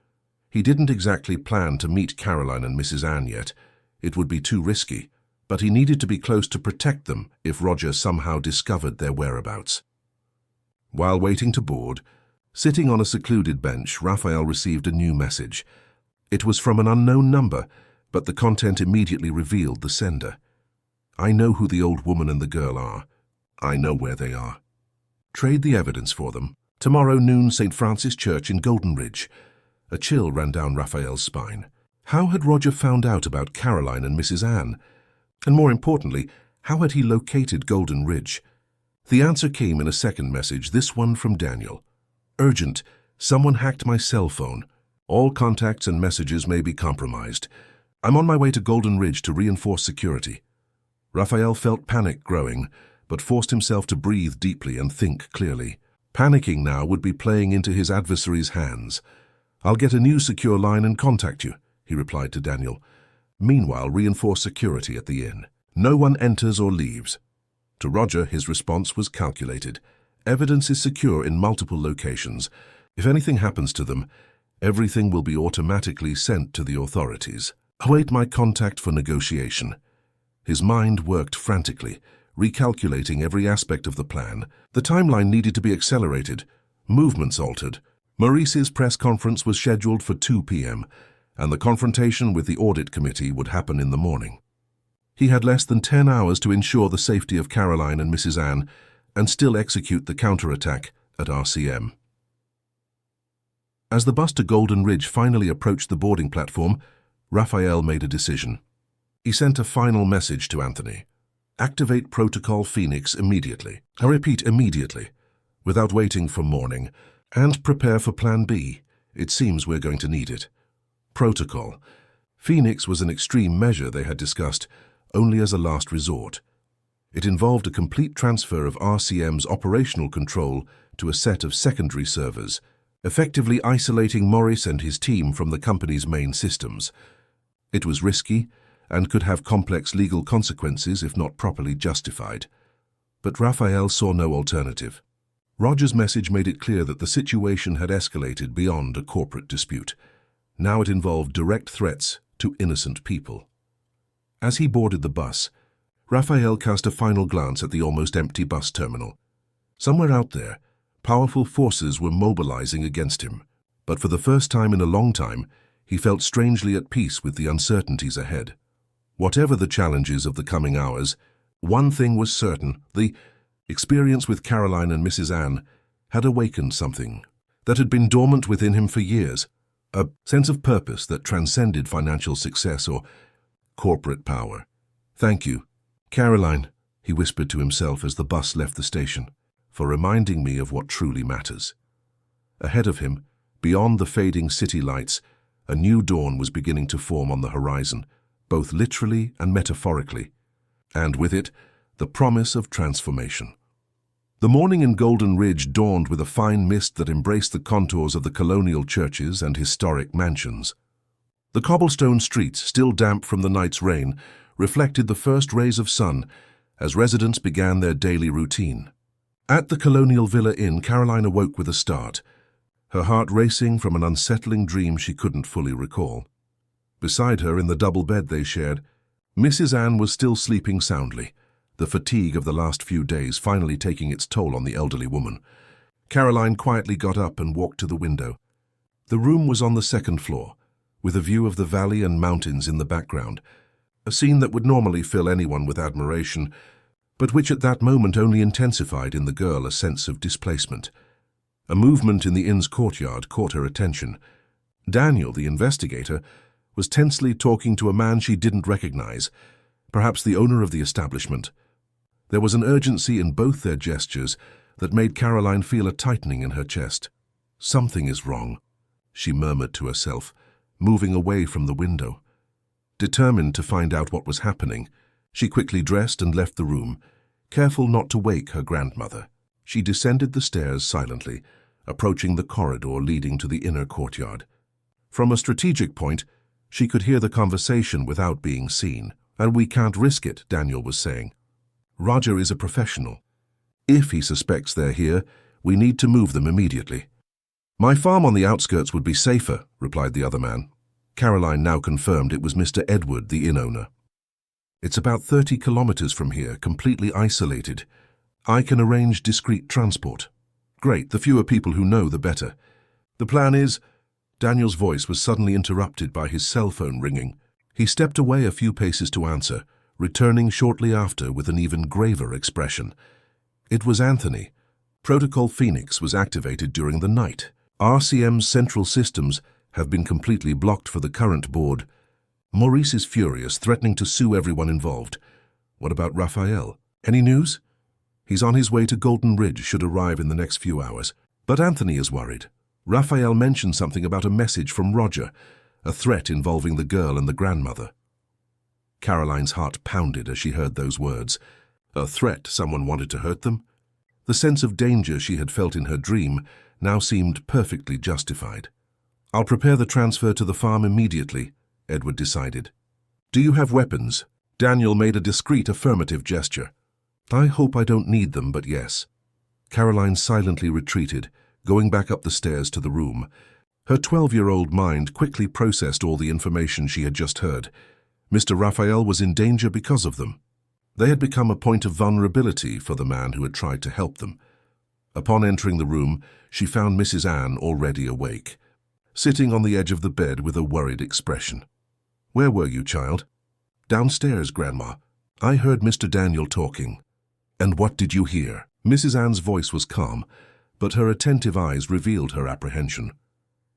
He didn't exactly plan to meet Caroline and Mrs. Anne yet. It would be too risky, but he needed to be close to protect them if Roger somehow discovered their whereabouts. While waiting to board, sitting on a secluded bench, Raphael received a new message. It was from an unknown number, but the content immediately revealed the sender. "I know who the old woman and the girl are. I know where they are. Trade the evidence for them. Tomorrow noon, St. Francis Church in Golden Ridge." A chill ran down Raphael's spine. How had Roger found out about Caroline and Mrs. Anne? And more importantly, how had he located Golden Ridge? The answer came in a second message, this one from Daniel. "Urgent. Someone hacked my cell phone. All contacts and messages may be compromised. I'm on my way to Golden Ridge to reinforce security." Raphael felt panic growing, but forced himself to breathe deeply and think clearly. Panicking now would be playing into his adversary's hands. "I'll get a new secure line and contact you," he replied to Daniel. "Meanwhile, reinforce security at the inn. No one enters or leaves." To Roger, his response was calculated. "Evidence is secure in multiple locations. If anything happens to them, everything will be automatically sent to the authorities. Await my contact for negotiation." His mind worked frantically, recalculating every aspect of the plan. The timeline needed to be accelerated, movements altered. Maurice's press conference was scheduled for 2 p.m., and the confrontation with the audit committee would happen in the morning. He had less than 10 hours to ensure the safety of Caroline and Mrs. Anne and still execute the counterattack at RCM. As the bus to Golden Ridge finally approached the boarding platform, Raphael made a decision. He sent a final message to Anthony. "Activate Protocol Phoenix immediately. I repeat, immediately, without waiting for morning, and prepare for Plan B. It seems we're going to need it." Protocol. Phoenix was an extreme measure they had discussed, only as a last resort. It involved a complete transfer of RCM's operational control to a set of secondary servers, effectively isolating Maurice and his team from the company's main systems. It was risky and could have complex legal consequences if not properly justified. But Raphael saw no alternative. Roger's message made it clear that the situation had escalated beyond a corporate dispute. Now it involved direct threats to innocent people. As he boarded the bus, Raphael cast a final glance at the almost empty bus terminal. Somewhere out there, Powerful forces were mobilizing against him, but for the first time in a long time, he felt strangely at peace with the uncertainties ahead. Whatever the challenges of the coming hours, one thing was certain: the experience with Caroline and Mrs. Anne had awakened something that had been dormant within him for years, a sense of purpose that transcended financial success or corporate power. "Thank you, Caroline," he whispered to himself as the bus left the station, "for reminding me of what truly matters." Ahead of him, beyond the fading city lights, a new dawn was beginning to form on the horizon, both literally and metaphorically, and with it, the promise of transformation. The morning in Golden Ridge dawned with a fine mist that embraced the contours of the colonial churches and historic mansions. The cobblestone streets, still damp from the night's rain, reflected the first rays of sun as residents began their daily routine. At the Colonial Villa Inn, Caroline awoke with a start, her heart racing from an unsettling dream she couldn't fully recall. Beside her, in the double bed they shared, Mrs. Anne was still sleeping soundly, the fatigue of the last few days finally taking its toll on the elderly woman. Caroline quietly got up and walked to the window. The room was on the second floor, with a view of the valley and mountains in the background, a scene that would normally fill anyone with admiration, but which at that moment only intensified in the girl a sense of displacement. A movement in the inn's courtyard caught her attention. Daniel, the investigator, was tensely talking to a man she didn't recognize, perhaps the owner of the establishment. There was an urgency in both their gestures that made Caroline feel a tightening in her chest. "Something is wrong," she murmured to herself, moving away from the window. Determined to find out what was happening, she quickly dressed and left the room, careful not to wake her grandmother. She descended the stairs silently, approaching the corridor leading to the inner courtyard. From a strategic point, she could hear the conversation without being seen. "And we can't risk it," Daniel was saying. "Roger is a professional. If he suspects they're here, we need to move them immediately." "My farm on the outskirts would be safer," replied the other man. Caroline now confirmed it was Mr. Edward, the inn owner. "It's about 30 kilometers from here, completely isolated. I can arrange discreet transport." "Great, the fewer people who know, the better. The plan is—" Daniel's voice was suddenly interrupted by his cell phone ringing. He stepped away a few paces to answer, returning shortly after with an even graver expression. It was Anthony. Protocol Phoenix was activated during the night. RCM's central systems have been completely blocked for the current board. Maurice is furious, threatening to sue everyone involved. What about Raphael? Any news? He's on his way to Golden Ridge, should arrive in the next few hours. But Anthony is worried. Raphael mentioned something about a message from Roger, a threat involving the girl and the grandmother. Caroline's heart pounded as she heard those words. A threat? Someone wanted to hurt them? The sense of danger she had felt in her dream now seemed perfectly justified. "I'll prepare the transfer to the farm immediately," Edward decided. "Do you have weapons?" Daniel made a discreet affirmative gesture. "I hope I don't need them, but yes." Caroline silently retreated, going back up the stairs to the room. Her 12-year-old mind quickly processed all the information she had just heard. Mr. Raphael was in danger because of them. They had become a point of vulnerability for the man who had tried to help them. Upon entering the room, she found Mrs. Anne already awake, sitting on the edge of the bed with a worried expression. "Where were you, child?" "Downstairs, Grandma. I heard Mr. Daniel talking." "And what did you hear?" Mrs. Anne's voice was calm, but her attentive eyes revealed her apprehension.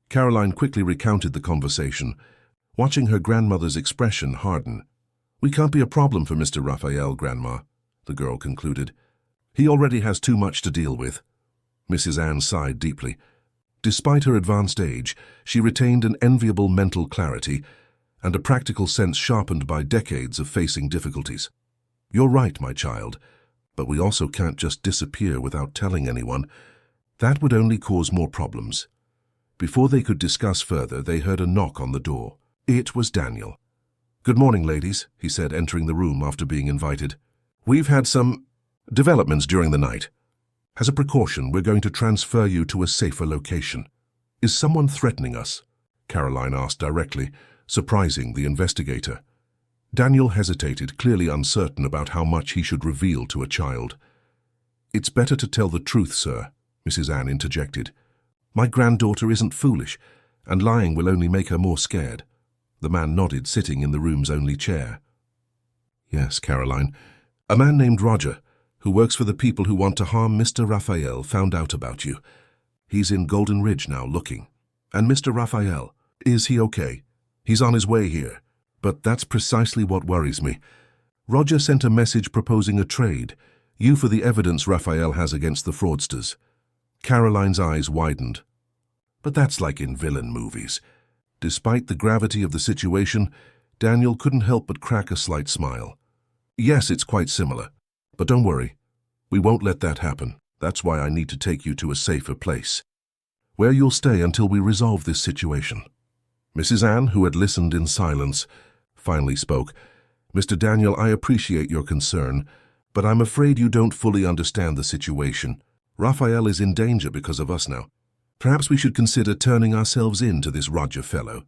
Caroline quickly recounted the conversation, watching her grandmother's expression harden. "We can't be a problem for Mr. Raphael, Grandma," the girl concluded. "He already has too much to deal with." Mrs. Anne sighed deeply. Despite her advanced age, she retained an enviable mental clarity and a practical sense sharpened by decades of facing difficulties. "You're right, my child, but we also can't just disappear without telling anyone. That would only cause more problems." Before they could discuss further, they heard a knock on the door. It was Daniel. "Good morning, ladies," he said, entering the room after being invited. "We've had some developments during the night. As a precaution, we're going to transfer you to a safer location." "Is someone threatening us?" Caroline asked directly, surprising the investigator. Daniel hesitated, clearly uncertain about how much he should reveal to a child. "It's better to tell the truth, sir," Mrs. Ann interjected. My granddaughter isn't foolish, and lying will only make her more scared. The man nodded, sitting in the room's only chair. Yes, Caroline. A man named Roger, who works for the people who want to harm Mr. Raphael, found out about you. He's in Golden Ridge now looking. And Mr. Raphael, is he okay? He's on his way here. But that's precisely what worries me. Roger sent a message proposing a trade, you for the evidence Raphael has against the fraudsters. Caroline's eyes widened. But that's like in villain movies. Despite the gravity of the situation, Daniel couldn't help but crack a slight smile. Yes, it's quite similar. But don't worry. We won't let that happen. That's why I need to take you to a safer place, where you'll stay until we resolve this situation. Mrs. Ann, who had listened in silence, finally spoke. Mr. Daniel, I appreciate your concern, but I'm afraid you don't fully understand the situation. Raphael is in danger because of us now. Perhaps we should consider turning ourselves in to this Roger fellow.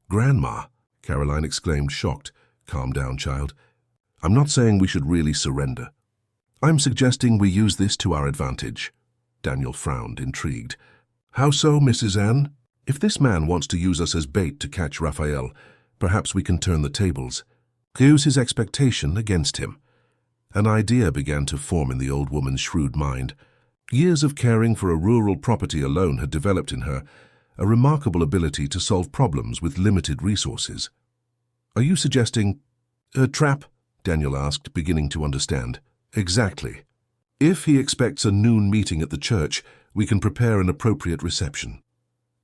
Grandma, Caroline exclaimed, shocked. Calm down, child. I'm not saying we should really surrender. I'm suggesting we use this to our advantage. Daniel frowned, intrigued. How so, Mrs. Ann? If this man wants to use us as bait to catch Raphael, perhaps we can turn the tables. Use his expectation against him. An idea began to form in the old woman's shrewd mind. Years of caring for a rural property alone had developed in her a remarkable ability to solve problems with limited resources. Are you suggesting a trap? Daniel asked, beginning to understand. Exactly. If he expects a noon meeting at the church, we can prepare an appropriate reception.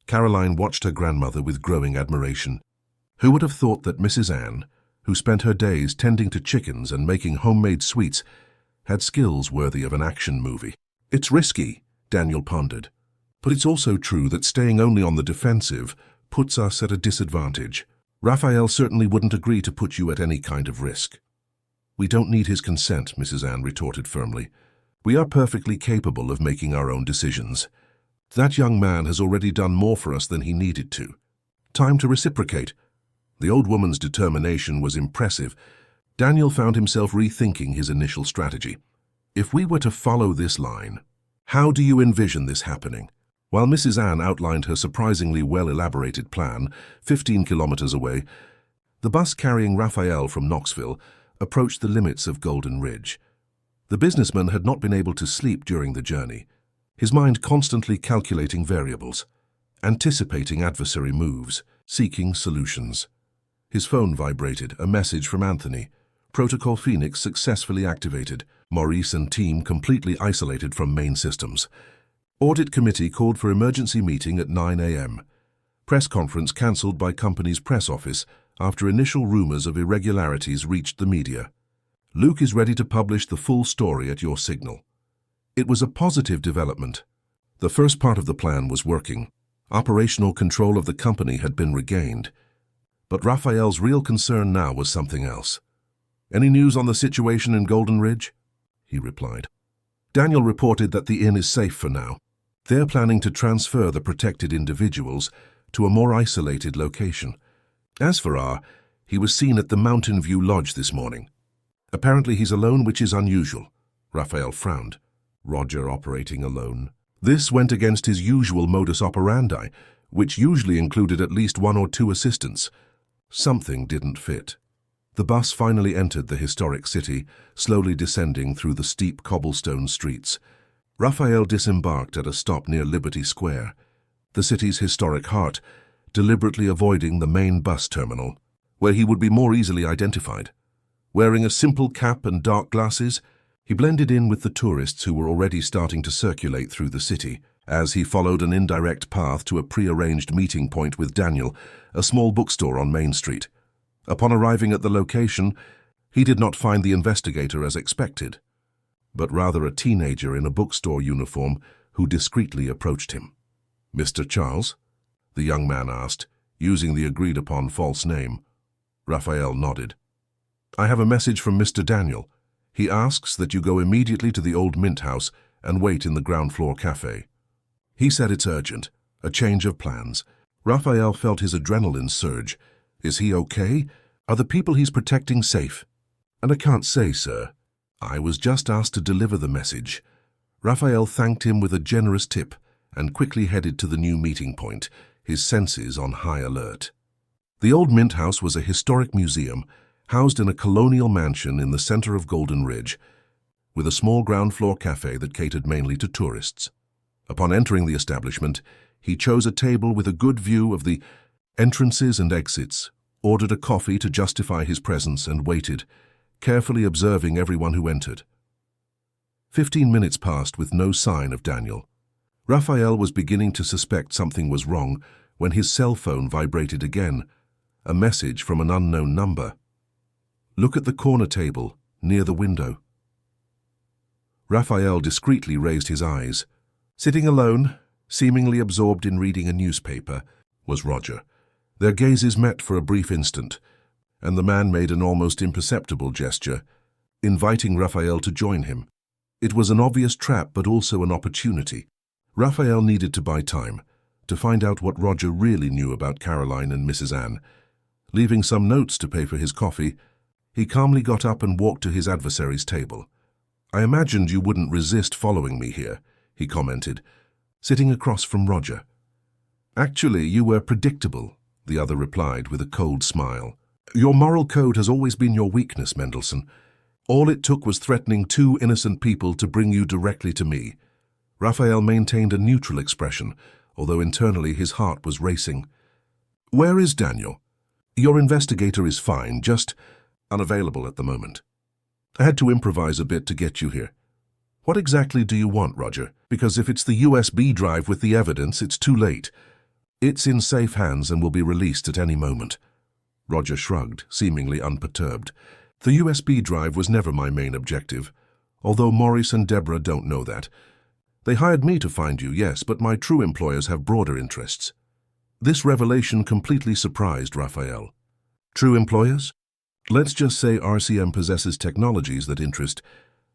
Caroline watched her grandmother with growing admiration. Who would have thought that Mrs. Ann, who spent her days tending to chickens and making homemade sweets, had skills worthy of an action movie? It's risky, Daniel pondered, but it's also true that staying only on the defensive puts us at a disadvantage. Raphael certainly wouldn't agree to put you at any kind of risk. We don't need his consent, Mrs. Ann retorted firmly. We are perfectly capable of making our own decisions. That young man has already done more for us than he needed to. Time to reciprocate. The old woman's determination was impressive. Daniel found himself rethinking his initial strategy. If we were to follow this line, how do you envision this happening? While Mrs. Ann outlined her surprisingly well-elaborated plan, 15 kilometers away, the bus carrying Raphael from Knoxville approached the limits of Golden Ridge. The businessman had not been able to sleep during the journey, his mind constantly calculating variables, anticipating adversary moves, seeking solutions. His phone vibrated, a message from Anthony. Protocol Phoenix successfully activated. Maurice and team completely isolated from main systems. Audit committee called for emergency meeting at 9 a.m. Press conference cancelled by company's press office after initial rumors of irregularities reached the media. Luke is ready to publish the full story at your signal. It was a positive development. The first part of the plan was working. Operational control of the company had been regained. But Raphael's real concern now was something else. Any news on the situation in Golden Ridge? He replied. Daniel reported that the inn is safe for now. They're planning to transfer the protected individuals to a more isolated location. As for R, he was seen at the Mountain View Lodge this morning. Apparently he's alone, which is unusual. Raphael frowned. Roger operating alone. This went against his usual modus operandi, which usually included at least one or two assistants. Something didn't fit. The bus finally entered the historic city, slowly descending through the steep cobblestone streets. Raphael disembarked at a stop near Liberty Square, the city's historic heart, deliberately avoiding the main bus terminal, where he would be more easily identified. Wearing a simple cap and dark glasses, he blended in with the tourists who were already starting to circulate through the city, as he followed an indirect path to a pre-arranged meeting point with Daniel, a small bookstore on Main Street. Upon arriving at the location, he did not find the investigator as expected, but rather a teenager in a bookstore uniform who discreetly approached him. Mr. Charles? The young man asked, using the agreed-upon false name. Raphael nodded. I have a message from Mr. Daniel. He asks that you go immediately to the old Mint House and wait in the ground-floor cafe. He said it's urgent, a change of plans. Raphael felt his adrenaline surge. Is he okay? Are the people he's protecting safe? And I can't say, sir. I was just asked to deliver the message. Raphael thanked him with a generous tip and quickly headed to the new meeting point, his senses on high alert. The old Mint House was a historic museum housed in a colonial mansion in the center of Golden Ridge, with a small ground-floor cafe that catered mainly to tourists. Upon entering the establishment, he chose a table with a good view of the entrances and exits, ordered a coffee to justify his presence, and waited, carefully observing everyone who entered. 15 minutes passed with no sign of Daniel. Raphael was beginning to suspect something was wrong when his cell phone vibrated again, a message from an unknown number. "Look at the corner table, near the window." Raphael discreetly raised his eyes. Sitting alone, seemingly absorbed in reading a newspaper, was Roger. Their gazes met for a brief instant, and the man made an almost imperceptible gesture, inviting Raphael to join him. It was an obvious trap, but also an opportunity. Raphael needed to buy time, to find out what Roger really knew about Caroline and Mrs. Anne. Leaving some notes to pay for his coffee, he calmly got up and walked to his adversary's table. "I imagined you wouldn't resist following me here," he commented, sitting across from Roger. "Actually, you were predictable," the other replied with a cold smile. "Your moral code has always been your weakness, Mendelssohn. All it took was threatening two innocent people to bring you directly to me." Raphael maintained a neutral expression, although internally his heart was racing. "Where is Daniel?" "Your investigator is fine, just unavailable at the moment. I had to improvise a bit to get you here." "What exactly do you want, Roger? Because if it's the USB drive with the evidence, it's too late." "It's in safe hands and will be released at any moment." Roger shrugged, seemingly unperturbed. "The USB drive was never my main objective, although Maurice and Deborah don't know that. They hired me to find you, yes, but my true employers have broader interests." This revelation completely surprised Raphael. "True employers?" "Let's just say RCM possesses technologies that interest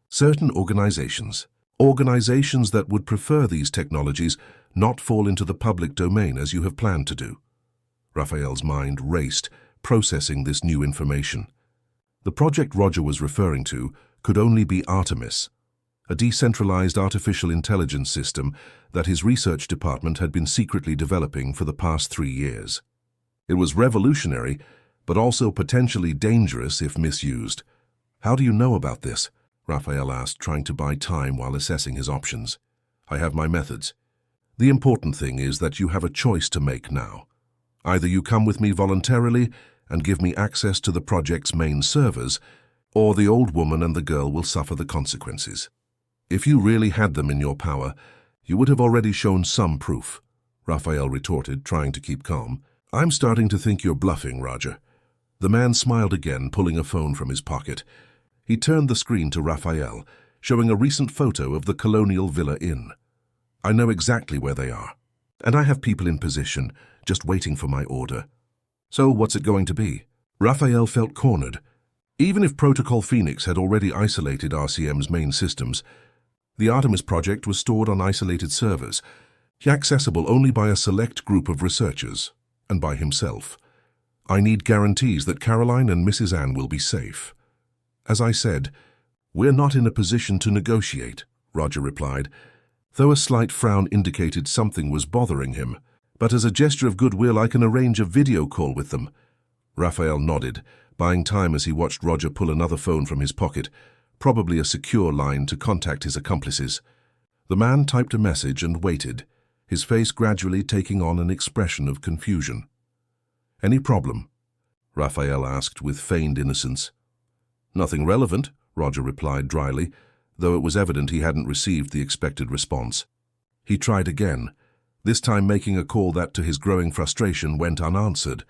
certain organizations. Organizations that would prefer these technologies not fall into the public domain as you have planned to do." Raphael's mind raced, processing this new information. The project Roger was referring to could only be Artemis, a decentralized artificial intelligence system that his research department had been secretly developing for the past 3 years. It was revolutionary, but also potentially dangerous if misused. "How do you know about this?" Raphael asked, trying to buy time while assessing his options. "I have my methods. The important thing is that you have a choice to make now. Either you come with me voluntarily and give me access to the project's main servers, or the old woman and the girl will suffer the consequences. If you really had them in your power, you would have already shown some proof," Raphael retorted, trying to keep calm. "I'm starting to think you're bluffing, Roger." The man smiled again, pulling a phone from his pocket. He turned the screen to Raphael, showing a recent photo of the Colonial Villa Inn. "I know exactly where they are, and I have people in position, just waiting for my order." "So what's it going to be?" Raphael felt cornered. Even if Protocol Phoenix had already isolated RCM's main systems, the Artemis project was stored on isolated servers, accessible only by a select group of researchers, and by himself. "I need guarantees that Caroline and Mrs. Anne will be safe." "As I said, we're not in a position to negotiate," Roger replied, though a slight frown indicated something was bothering him. "But as a gesture of goodwill, I can arrange a video call with them." Raphael nodded, buying time as he watched Roger pull another phone from his pocket, probably a secure line to contact his accomplices. The man typed a message and waited, his face gradually taking on an expression of confusion. "Any problem?" Raphael asked with feigned innocence. "Nothing relevant," Roger replied dryly, though it was evident he hadn't received the expected response. He tried again, this time making a call that, to his growing frustration, went unanswered.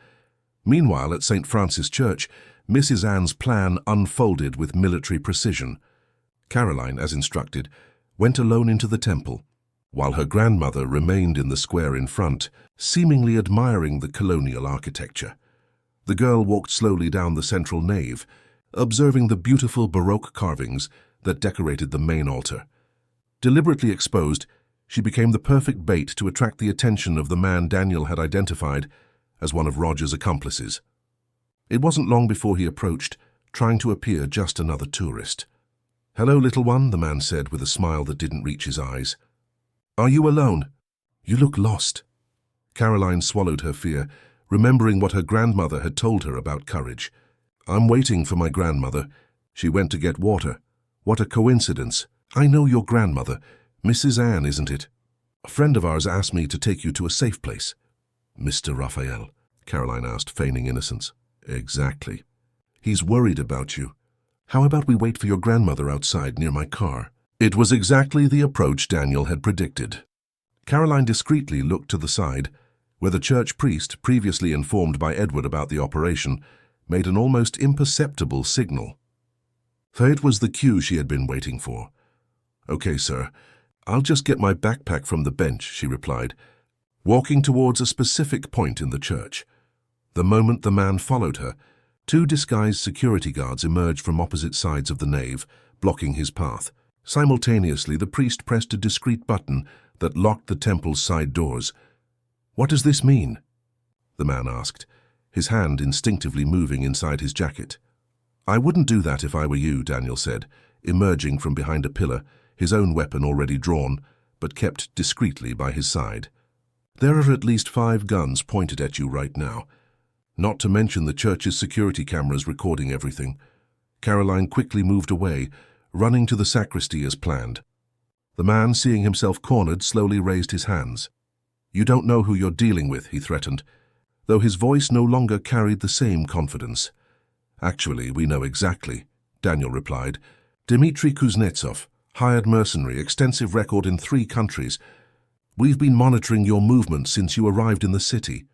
Meanwhile, at St. Francis Church, Mrs. Anne's plan unfolded with military precision. Caroline, as instructed, went alone into the temple, while her grandmother remained in the square in front, seemingly admiring the colonial architecture. The girl walked slowly down the central nave, observing the beautiful Baroque carvings that decorated the main altar. Deliberately exposed, she became the perfect bait to attract the attention of the man Daniel had identified as one of Roger's accomplices. It wasn't long before he approached, trying to appear just another tourist. "Hello, little one," the man said with a smile that didn't reach his eyes. "Are you alone? You look lost." Caroline swallowed her fear, remembering what her grandmother had told her about courage. "I'm waiting for my grandmother. She went to get water. What a coincidence. I know your grandmother. Mrs. Anne, isn't it? A friend of ours asked me to take you to a safe place." "Mr. Raphael?" Caroline asked, feigning innocence. "Exactly. He's worried about you. How about we wait for your grandmother outside near my car?" It was exactly the approach Daniel had predicted. Caroline discreetly looked to the side, where the church priest, previously informed by Edward about the operation, made an almost imperceptible signal. For it was the cue she had been waiting for. "Okay, sir. I'll just get my backpack from the bench," she replied, walking towards a specific point in the church. The moment the man followed her, two disguised security guards emerged from opposite sides of the nave, blocking his path. Simultaneously, the priest pressed a discreet button that locked the temple's side doors. "What does this mean?" the man asked, his hand instinctively moving inside his jacket. "I wouldn't do that if I were you," Daniel said, emerging from behind a pillar, his own weapon already drawn, but kept discreetly by his side. "There are at least 5 guns pointed at you right now, not to mention the church's security cameras recording everything." Caroline quickly moved away, running to the sacristy as planned. The man, seeing himself cornered, slowly raised his hands. "You don't know who you're dealing with," he threatened, though his voice no longer carried the same confidence. "Actually, we know exactly," Daniel replied. "Dmitry Kuznetsov, hired mercenary, extensive record in 3 countries. We've been monitoring your movements since you arrived in the city."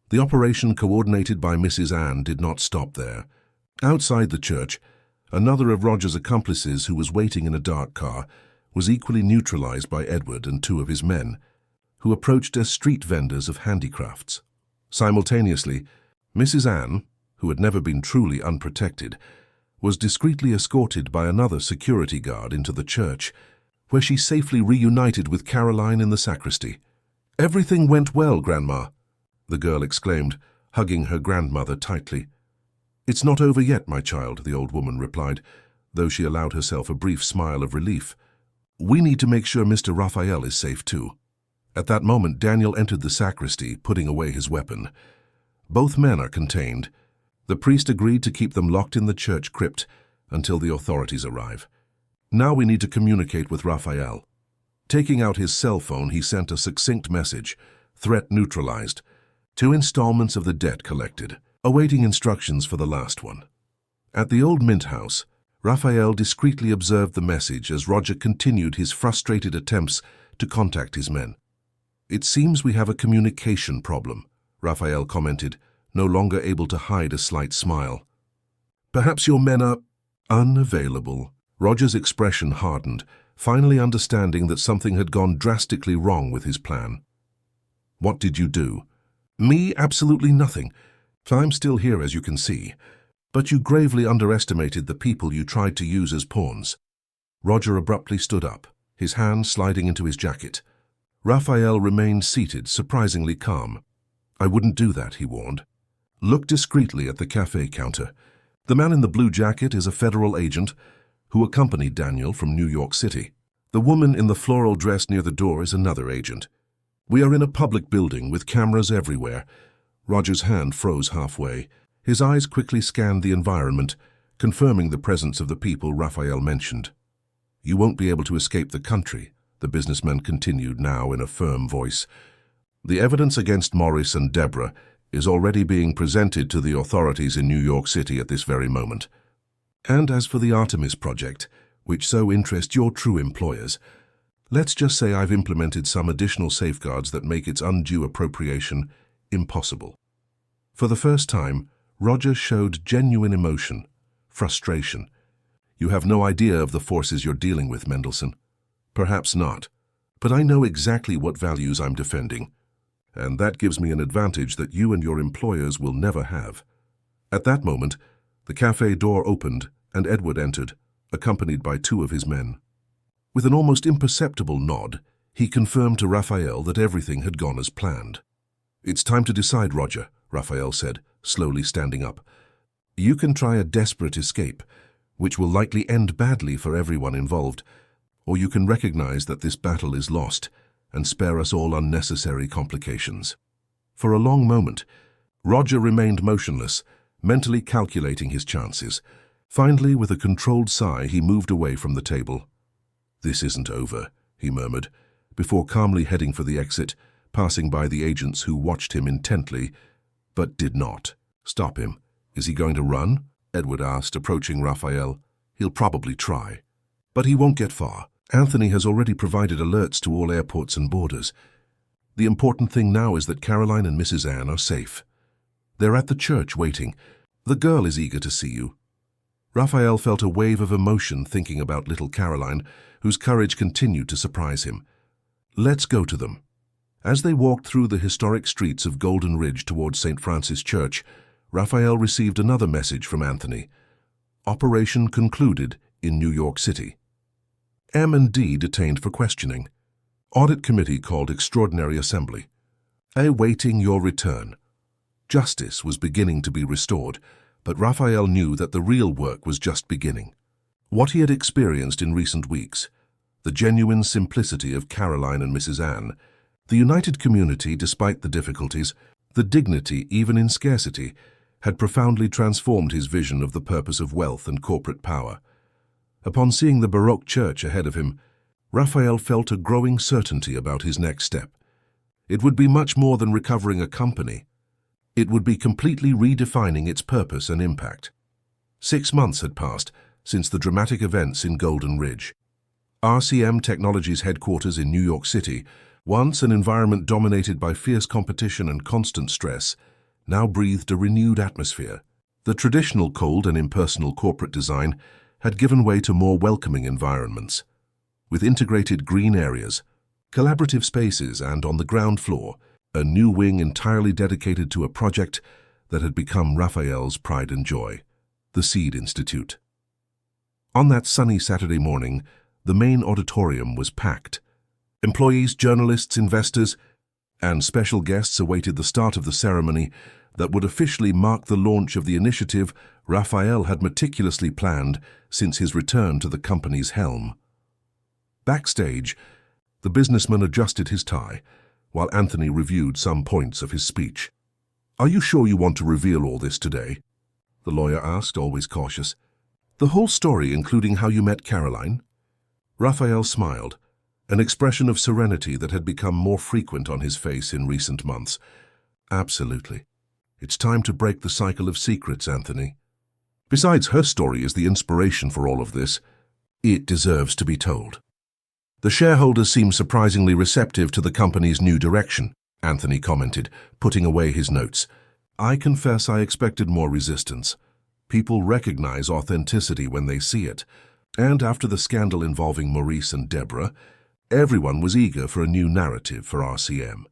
The operation, coordinated by Mrs. Anne, did not stop there. Outside the church, another of Roger's accomplices, who was waiting in a dark car, was equally neutralized by Edward and 2 of his men, who approached as street vendors of handicrafts. Simultaneously, Mrs. Anne, who had never been truly unprotected, was discreetly escorted by another security guard into the church, where she safely reunited with Caroline in the sacristy. "Everything went well, Grandma," the girl exclaimed, hugging her grandmother tightly. "It's not over yet, my child," the old woman replied, though she allowed herself a brief smile of relief. "We need to make sure Mr. Raphael is safe too." At that moment, Daniel entered the sacristy, putting away his weapon. "Both men are contained." The priest agreed to keep them locked in the church crypt until the authorities arrive. "Now we need to communicate with Raphael." Taking out his cell phone, he sent a succinct message: "Threat neutralized. 2 installments of the debt collected. Awaiting instructions for the last one." At the old mint house, Raphael discreetly observed the message as Roger continued his frustrated attempts to contact his men. "It seems we have a communication problem," Raphael commented, no longer able to hide a slight smile. "Perhaps your men are unavailable." Roger's expression hardened, finally understanding that something had gone drastically wrong with his plan. "What did you do?" "Me? Absolutely nothing. I'm still here, as you can see. But you gravely underestimated the people you tried to use as pawns." Roger abruptly stood up, his hand sliding into his jacket. Raphael remained seated, surprisingly calm. "I wouldn't do that," he warned. "Look discreetly at the cafe counter. The man in the blue jacket is a federal agent who accompanied Daniel from New York City. The woman in the floral dress near the door is another agent. We are in a public building with cameras everywhere." Roger's hand froze halfway. His eyes quickly scanned the environment, confirming the presence of the people Raphael mentioned. "You won't be able to escape the country," the businessman continued, now in a firm voice. "The evidence against Morris and Deborah is already being presented to the authorities in New York City at this very moment. And as for the Artemis project, which so interests your true employers, let's just say I've implemented some additional safeguards that make its undue appropriation impossible." For the first time, Roger showed genuine emotion, frustration. "You have no idea of the forces you're dealing with, Mendelssohn." "Perhaps not, but I know exactly what values I'm defending, and that gives me an advantage that you and your employers will never have." At that moment, the cafe door opened and Edward entered, accompanied by 2 of his men. With an almost imperceptible nod, he confirmed to Raphael that everything had gone as planned. "It's time to decide, Roger," Raphael said, slowly standing up. "You can try a desperate escape, which will likely end badly for everyone involved, or you can recognize that this battle is lost and spare us all unnecessary complications. For a long moment, Roger remained motionless, mentally calculating his chances. Finally, with a controlled sigh, he moved away from the table. "This isn't over," he murmured, before calmly heading for the exit, passing by the agents who watched him intently, but did not stop him. "Is he going to run?" Edward asked, approaching Raphael. "He'll probably try. But he won't get far. Anthony has already provided alerts to all airports and borders. The important thing now is that Caroline and Mrs. Anne are safe. They're at the church waiting. The girl is eager to see you." Raphael felt a wave of emotion thinking about little Caroline, whose courage continued to surprise him. "Let's go to them." As they walked through the historic streets of Golden Ridge towards St. Francis Church, Raphael received another message from Anthony. Operation concluded in New York City. M&D detained for questioning. Audit Committee called Extraordinary Assembly. Awaiting your return. Justice was beginning to be restored, but Raphael knew that the real work was just beginning. What he had experienced in recent weeks, the genuine simplicity of Caroline and Mrs. Anne, the united community despite the difficulties, the dignity even in scarcity, had profoundly transformed his vision of the purpose of wealth and corporate power. Upon seeing the Baroque church ahead of him, Raphael felt a growing certainty about his next step. It would be much more than recovering a company. It would be completely redefining its purpose and impact. 6 months had passed since the dramatic events in Golden Ridge. RCM Technologies' headquarters in New York City, once an environment dominated by fierce competition and constant stress, now breathed a renewed atmosphere. The traditional cold and impersonal corporate design had given way to more welcoming environments. With integrated green areas, collaborative spaces, and on the ground floor, a new wing entirely dedicated to a project that had become Raphael's pride and joy, the Seed Institute. On that sunny Saturday morning, the main auditorium was packed. Employees, journalists, investors, and special guests awaited the start of the ceremony that would officially mark the launch of the initiative Raphael had meticulously planned since his return to the company's helm. Backstage, the businessman adjusted his tie, while Anthony reviewed some points of his speech. "Are you sure you want to reveal all this today?" the lawyer asked, always cautious. "The whole story, including how you met Caroline?" Raphael smiled, an expression of serenity that had become more frequent on his face in recent months. "Absolutely. It's time to break the cycle of secrets, Anthony. Besides, her story is the inspiration for all of this. It deserves to be told." "The shareholders seem surprisingly receptive to the company's new direction," Anthony commented, putting away his notes. "I confess I expected more resistance. People recognize authenticity when they see it. And after the scandal involving Maurice and Deborah, everyone was eager for a new narrative for RCM.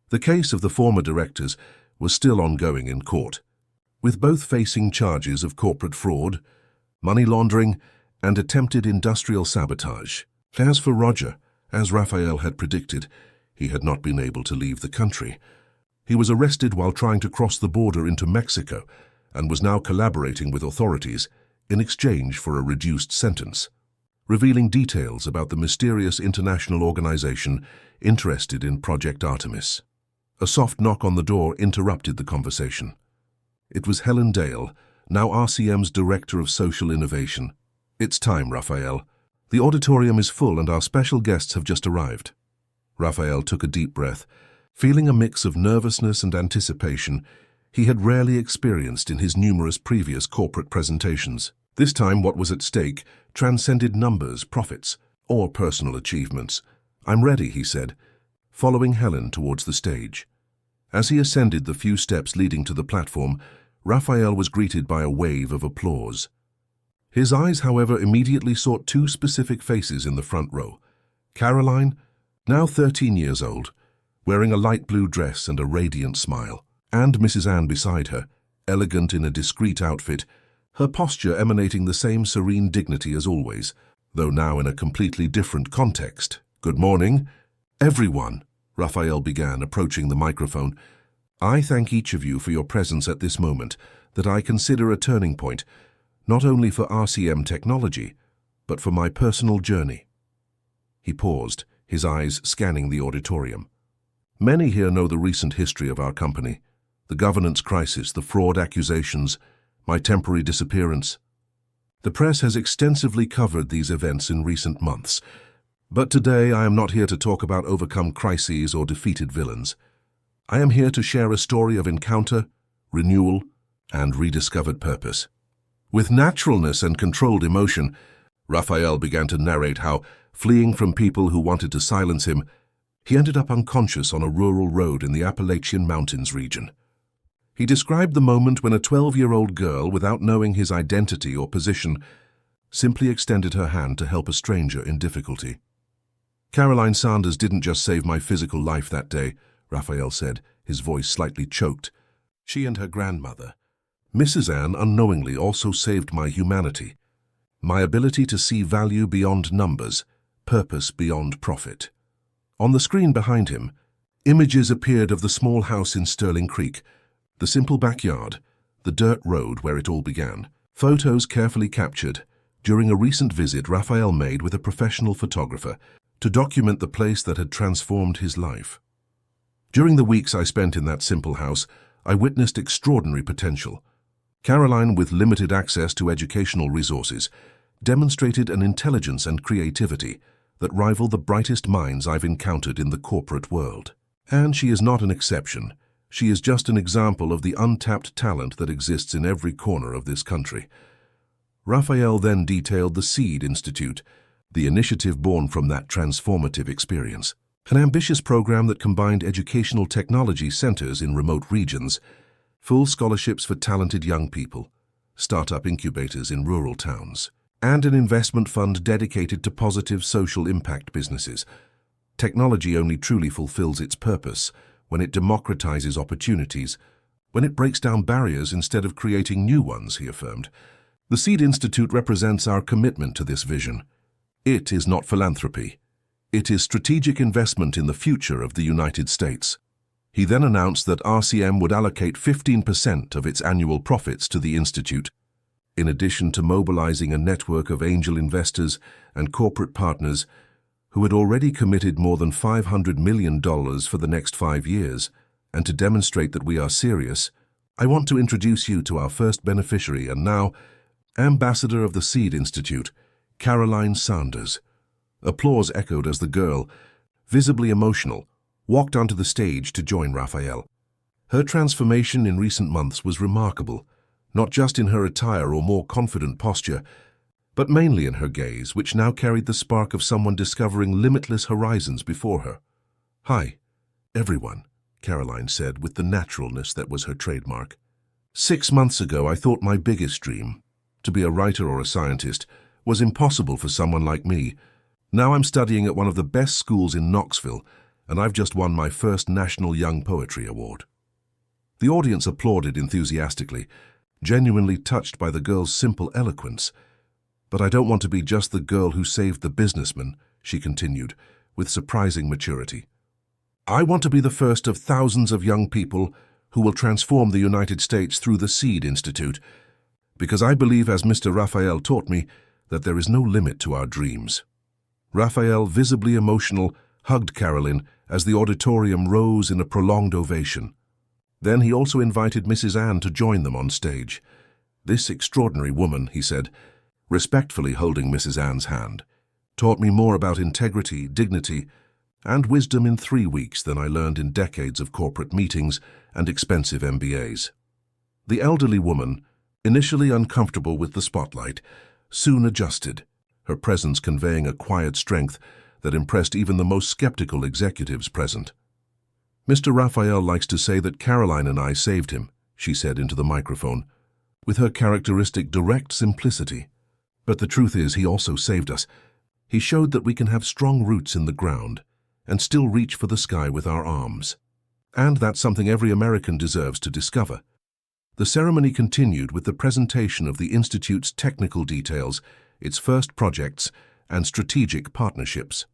The case of the former directors was still ongoing in court, with both facing charges of corporate fraud, money laundering, and attempted industrial sabotage. As for Roger, as Raphael had predicted, he had not been able to leave the country. He was arrested while trying to cross the border into Mexico and was now collaborating with authorities in exchange for a reduced sentence, revealing details about the mysterious international organization interested in Project Artemis. A soft knock on the door interrupted the conversation. It was Helen Dale, now RCM's Director of Social Innovation. "It's time, Raphael. The auditorium is full and our special guests have just arrived." Raphael took a deep breath, feeling a mix of nervousness and anticipation he had rarely experienced in his numerous previous corporate presentations. This time what was at stake transcended numbers, profits, or personal achievements. "I'm ready," he said, following Helen towards the stage. As he ascended the few steps leading to the platform, Raphael was greeted by a wave of applause. His eyes, however, immediately sought two specific faces in the front row. Caroline, now 13 years old, wearing a light blue dress and a radiant smile, and Mrs. Anne beside her, elegant in a discreet outfit, her posture emanating the same serene dignity as always, though now in a completely different context. "Good morning, everyone," Raphael began, approaching the microphone. "I thank each of you for your presence at this moment that I consider a turning point. not only for RCM technology, but for my personal journey. He paused, his eyes scanning the auditorium. Many here know the recent history of our company, the governance crisis, the fraud accusations, my temporary disappearance. The press has extensively covered these events in recent months, but today I am not here to talk about overcome crises or defeated villains. I am here to share a story of encounter, renewal, and rediscovered purpose. With naturalness and controlled emotion, Raphael began to narrate how, fleeing from people who wanted to silence him, he ended up unconscious on a rural road in the Appalachian Mountains region. He described the moment when a 12-year-old girl, without knowing his identity or position, simply extended her hand to help a stranger in difficulty. "Caroline Sanders didn't just save my physical life that day," Raphael said, his voice slightly choked. "She and her grandmother, Mrs. Ann, unknowingly also saved my humanity, my ability to see value beyond numbers, purpose beyond profit." On the screen behind him, images appeared of the small house in Sterling Creek, the simple backyard, the dirt road where it all began. Photos carefully captured during a recent visit Raphael made with a professional photographer to document the place that had transformed his life. "During the weeks I spent in that simple house, I witnessed extraordinary potential. Caroline, with limited access to educational resources, demonstrated an intelligence and creativity that rival the brightest minds I've encountered in the corporate world. And she is not an exception. She is just an example of the untapped talent that exists in every corner of this country." Raphael then detailed the SEED Institute, the initiative born from that transformative experience. An ambitious program that combined educational technology centers in remote regions, full scholarships for talented young people, startup incubators in rural towns, and an investment fund dedicated to positive social impact businesses. Technology only truly fulfills its purpose when it democratizes opportunities, when it breaks down barriers instead of creating new ones, he affirmed. The SEED Institute represents our commitment to this vision. It is not philanthropy. It is strategic investment in the future of the United States. He then announced that RCM would allocate 15% of its annual profits to the Institute, in addition to mobilizing a network of angel investors and corporate partners who had already committed more than $500 million for the next 5 years. And to demonstrate that we are serious, I want to introduce you to our first beneficiary and now ambassador of the SEED Institute, Caroline Sanders. Applause echoed as the girl, visibly emotional, walked onto the stage to join Raphael. Her transformation in recent months was remarkable, not just in her attire or more confident posture, but mainly in her gaze, which now carried the spark of someone discovering limitless horizons before her. "Hi, everyone," Caroline said with the naturalness that was her trademark. "6 months ago, I thought my biggest dream, to be a writer or a scientist, was impossible for someone like me. Now I'm studying at one of the best schools in Knoxville, and I've just won my first National Young Poetry Award." The audience applauded enthusiastically, genuinely touched by the girl's simple eloquence. "But I don't want to be just the girl who saved the businessman," she continued, with surprising maturity. "I want to be the first of thousands of young people who will transform the United States through the SEED Institute, because I believe, as Mr. Raphael taught me, that there is no limit to our dreams." Raphael, visibly emotional, hugged Caroline as the auditorium rose in a prolonged ovation. Then he also invited Mrs. Ann to join them on stage. "This extraordinary woman," he said, respectfully holding Mrs. Ann's hand, "taught me more about integrity, dignity, and wisdom in 3 weeks than I learned in decades of corporate meetings and expensive MBAs." The elderly woman, initially uncomfortable with the spotlight, soon adjusted, her presence conveying a quiet strength that impressed even the most skeptical executives present. "Mr. Raphael likes to say that Caroline and I saved him," she said into the microphone, with her characteristic direct simplicity. "But the truth is, he also saved us. He showed that we can have strong roots in the ground and still reach for the sky with our arms. And that's something every American deserves to discover." The ceremony continued with the presentation of the Institute's technical details, its first projects, and strategic partnerships.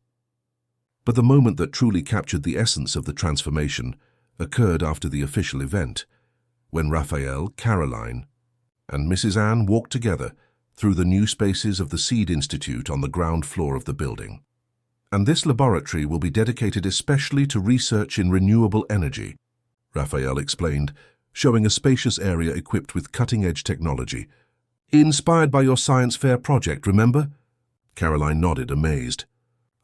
But the moment that truly captured the essence of the transformation occurred after the official event, when Raphael, Caroline, and Mrs. Ann walked together through the new spaces of the Seed Institute on the ground floor of the building. And this laboratory will be dedicated especially to research in renewable energy, Raphael explained, showing a spacious area equipped with cutting-edge technology. Inspired by your science fair project, remember? Caroline nodded, amazed.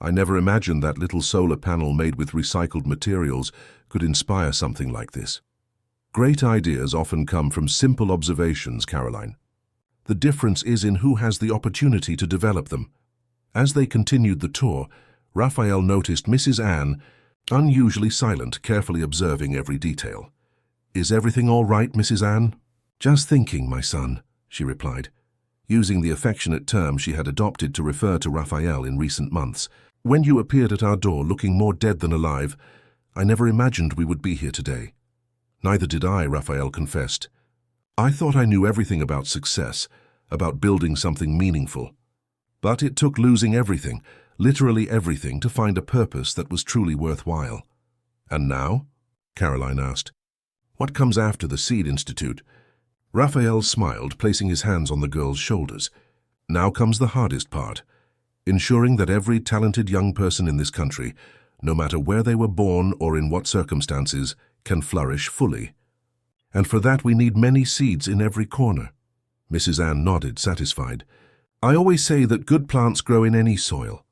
I never imagined that little solar panel made with recycled materials could inspire something like this. Great ideas often come from simple observations, Caroline. The difference is in who has the opportunity to develop them. As they continued the tour, Raphael noticed Mrs. Ann, unusually silent, carefully observing every detail. Is everything all right, Mrs. Ann? Just thinking, my son, she replied, using the affectionate term she had adopted to refer to Raphael in recent months. When you appeared at our door looking more dead than alive, I never imagined we would be here today. Neither did I, Raphael confessed. I thought I knew everything about success, about building something meaningful. But it took losing everything, literally everything, to find a purpose that was truly worthwhile. And now? Caroline asked. What comes after the Seed Institute? Raphael smiled, placing his hands on the girl's shoulders. Now comes the hardest part, ensuring that every talented young person in this country, no matter where they were born or in what circumstances, can flourish fully. And for that we need many seeds in every corner. Mrs. Ann nodded, satisfied. I always say that good plants grow in any soil,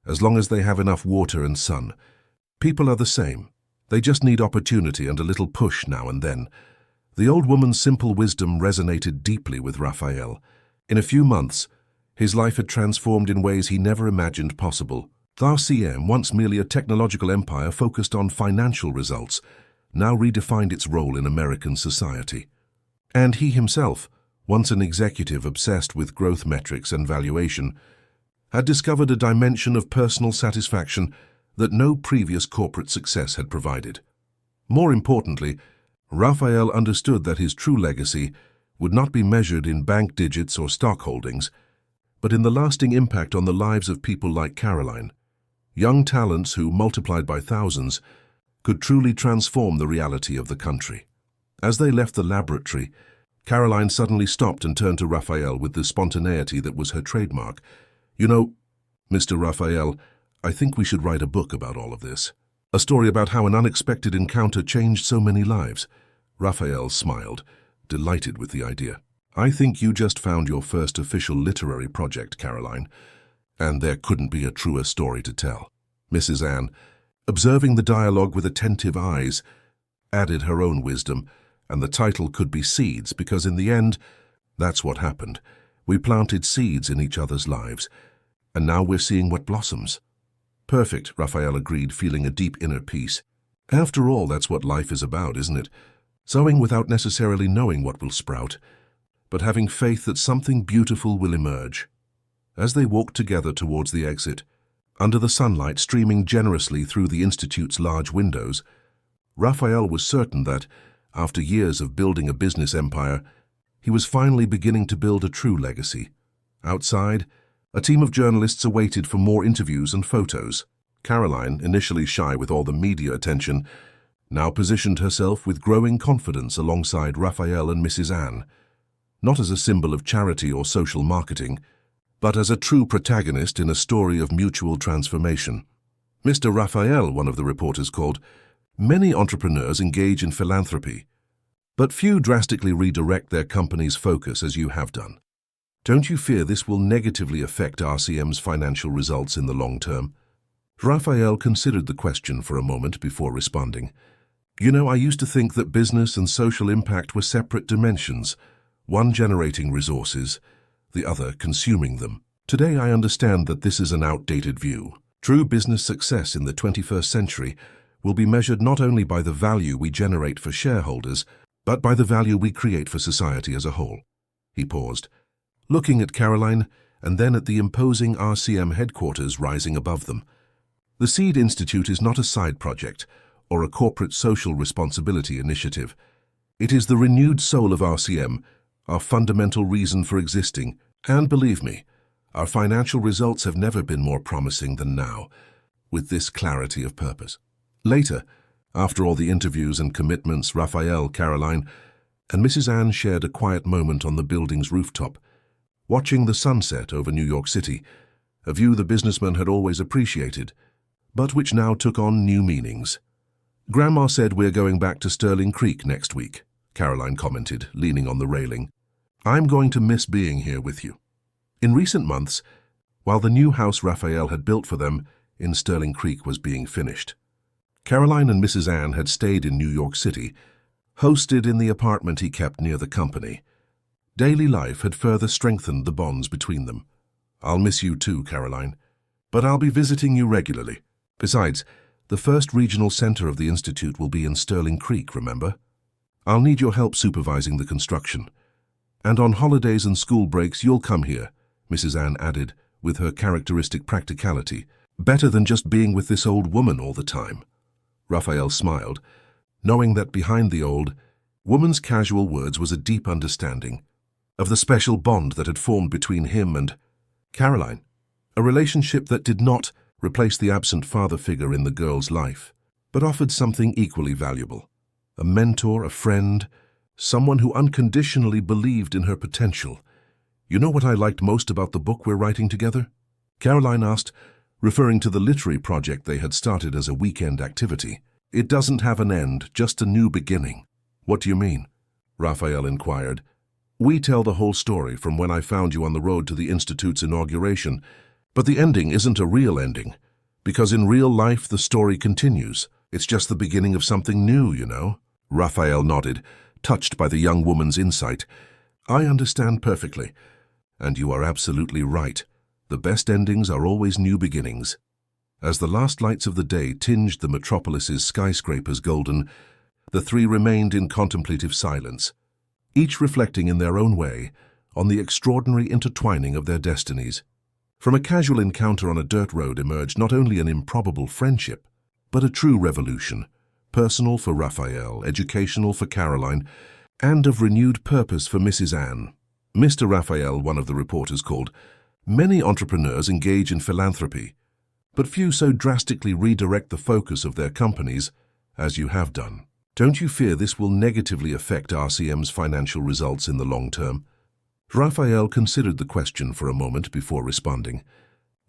as long as they have enough water and sun. People are the same. They just need opportunity and a little push now and then. The old woman's simple wisdom resonated deeply with Raphael. In a few months, his life had transformed in ways he never imagined possible. The RCM, once merely a technological empire focused on financial results, now redefined its role in American society. And he himself, once an executive obsessed with growth metrics and valuation, had discovered a dimension of personal satisfaction that no previous corporate success had provided. More importantly, Raphael understood that his true legacy would not be measured in bank digits or stock holdings, but in the lasting impact on the lives of people like Caroline, young talents who, multiplied by thousands, could truly transform the reality of the country. As they left the laboratory, Caroline suddenly stopped and turned to Raphael with the spontaneity that was her trademark. You know, Mr. Raphael, I think we should write a book about all of this. A story about how an unexpected encounter changed so many lives. Raphael smiled, delighted with the idea. I think you just found your first official literary project, Caroline, and there couldn't be a truer story to tell. Mrs. Ann, observing the dialogue with attentive eyes, added her own wisdom, and the title could be Seeds, because in the end, that's what happened. We planted seeds in each other's lives, and now we're seeing what blossoms. Perfect, Raphael agreed, feeling a deep inner peace. After all, that's what life is about, isn't it? Sowing without necessarily knowing what will sprout, but having faith that something beautiful will emerge. As they walked together towards the exit, under the sunlight streaming generously through the Institute's large windows, Raphael was certain that, after years of building a business empire, he was finally beginning to build a true legacy. Outside, a team of journalists awaited for more interviews and photos. Caroline, initially shy with all the media attention, now positioned herself with growing confidence alongside Raphael and Mrs. Ann, not as a symbol of charity or social marketing, but as a true protagonist in a story of mutual transformation. Mr. Raphael, one of the reporters called, many entrepreneurs engage in philanthropy, but few drastically redirect their company's focus as you have done. Don't you fear this will negatively affect RCM's financial results in the long term? Raphael considered the question for a moment before responding. You know, I used to think that business and social impact were separate dimensions, one generating resources, the other consuming them. Today I understand that this is an outdated view. True business success in the 21st century will be measured not only by the value we generate for shareholders, but by the value we create for society as a whole. He paused, looking at Caroline and then at the imposing RCM headquarters rising above them. The Seed Institute is not a side project or a corporate social responsibility initiative. It is the renewed soul of RCM, our fundamental reason for existing, and believe me, our financial results have never been more promising than now, with this clarity of purpose. Later, after all the interviews and commitments, Raphael, Caroline, and Mrs. Ann shared a quiet moment on the building's rooftop, watching the sunset over New York City, a view the businessman had always appreciated, but which now took on new meanings. "Grandma said we're going back to Sterling Creek next week," Caroline commented, leaning on the railing. "I'm going to miss being here with you." In recent months, while the new house Raphael had built for them in Sterling Creek was being finished, Caroline and Mrs. Ann had stayed in New York City, hosted in the apartment he kept near the company. Daily life had further strengthened the bonds between them. "I'll miss you too, Caroline, but I'll be visiting you regularly. Besides, the first regional center of the Institute will be in Sterling Creek, remember? I'll need your help supervising the construction. And on holidays and school breaks, you'll come here," Mrs. Ann added, with her characteristic practicality. "Better than just being with this old woman all the time." Raphael smiled, knowing that behind the old woman's casual words was a deep understanding of the special bond that had formed between him and Caroline, a relationship that did not replace the absent father figure in the girl's life, but offered something equally valuable: a mentor, a friend, someone who unconditionally believed in her potential. "You know what I liked most about the book we're writing together?" Caroline asked, referring to the literary project they had started as a weekend activity. "It doesn't have an end, just a new beginning." "What do you mean?" Raphael inquired. "We tell the whole story from when I found you on the road to the Institute's inauguration, but the ending isn't a real ending, because in real life the story continues. It's just the beginning of something new, you know." Raphael nodded, touched by the young woman's insight. "I understand perfectly, and you are absolutely right. The best endings are always new beginnings." As the last lights of the day tinged the metropolis's skyscrapers golden, the three remained in contemplative silence, each reflecting in their own way on the extraordinary intertwining of their destinies. From a casual encounter on a dirt road emerged not only an improbable friendship, but a true revolution, personal for Raphael, educational for Caroline, and of renewed purpose for Mrs. Ann. "Mr. Raphael," one of the reporters called, "many entrepreneurs engage in philanthropy, but few so drastically redirect the focus of their companies as you have done. Don't you fear this will negatively affect RCM's financial results in the long term?" Raphael considered the question for a moment before responding.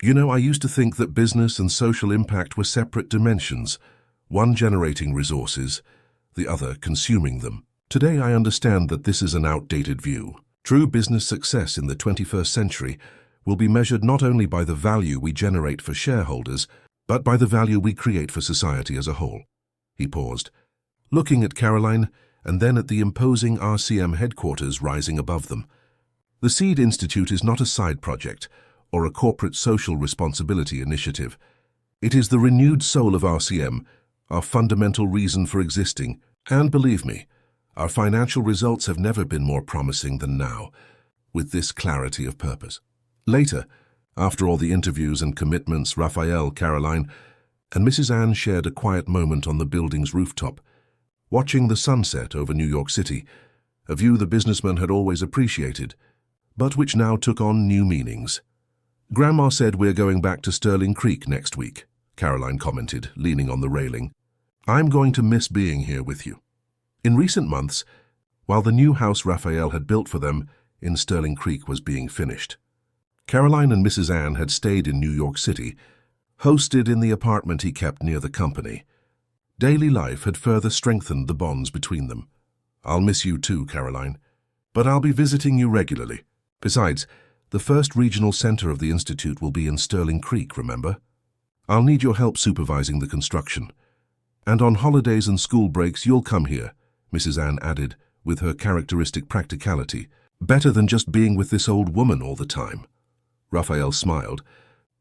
"You know, I used to think that business and social impact were separate dimensions, one generating resources, the other consuming them. Today I understand that this is an outdated view. True business success in the 21st century will be measured not only by the value we generate for shareholders, but by the value we create for society as a whole." He paused, looking at Caroline and then at the imposing RCM headquarters rising above them. "The Seed Institute is not a side project or a corporate social responsibility initiative. It is the renewed soul of RCM, our fundamental reason for existing, and believe me, our financial results have never been more promising than now, with this clarity of purpose." Later, after all the interviews and commitments, Raphael, Caroline, and Mrs. Ann shared a quiet moment on the building's rooftop, watching the sunset over New York City, a view the businessman had always appreciated, but which now took on new meanings. "Grandma said we're going back to Sterling Creek next week," Caroline commented, leaning on the railing. "I'm going to miss being here with you." In recent months, while the new house Raphael had built for them in Sterling Creek was being finished, Caroline and Mrs. Ann had stayed in New York City, hosted in the apartment he kept near the company. Daily life had further strengthened the bonds between them. "I'll miss you too, Caroline, but I'll be visiting you regularly. Besides, the first regional center of the Institute will be in Sterling Creek, remember? I'll need your help supervising the construction. And on holidays and school breaks, you'll come here," Mrs. Ann added, with her characteristic practicality. "Better than just being with this old woman all the time." Raphael smiled,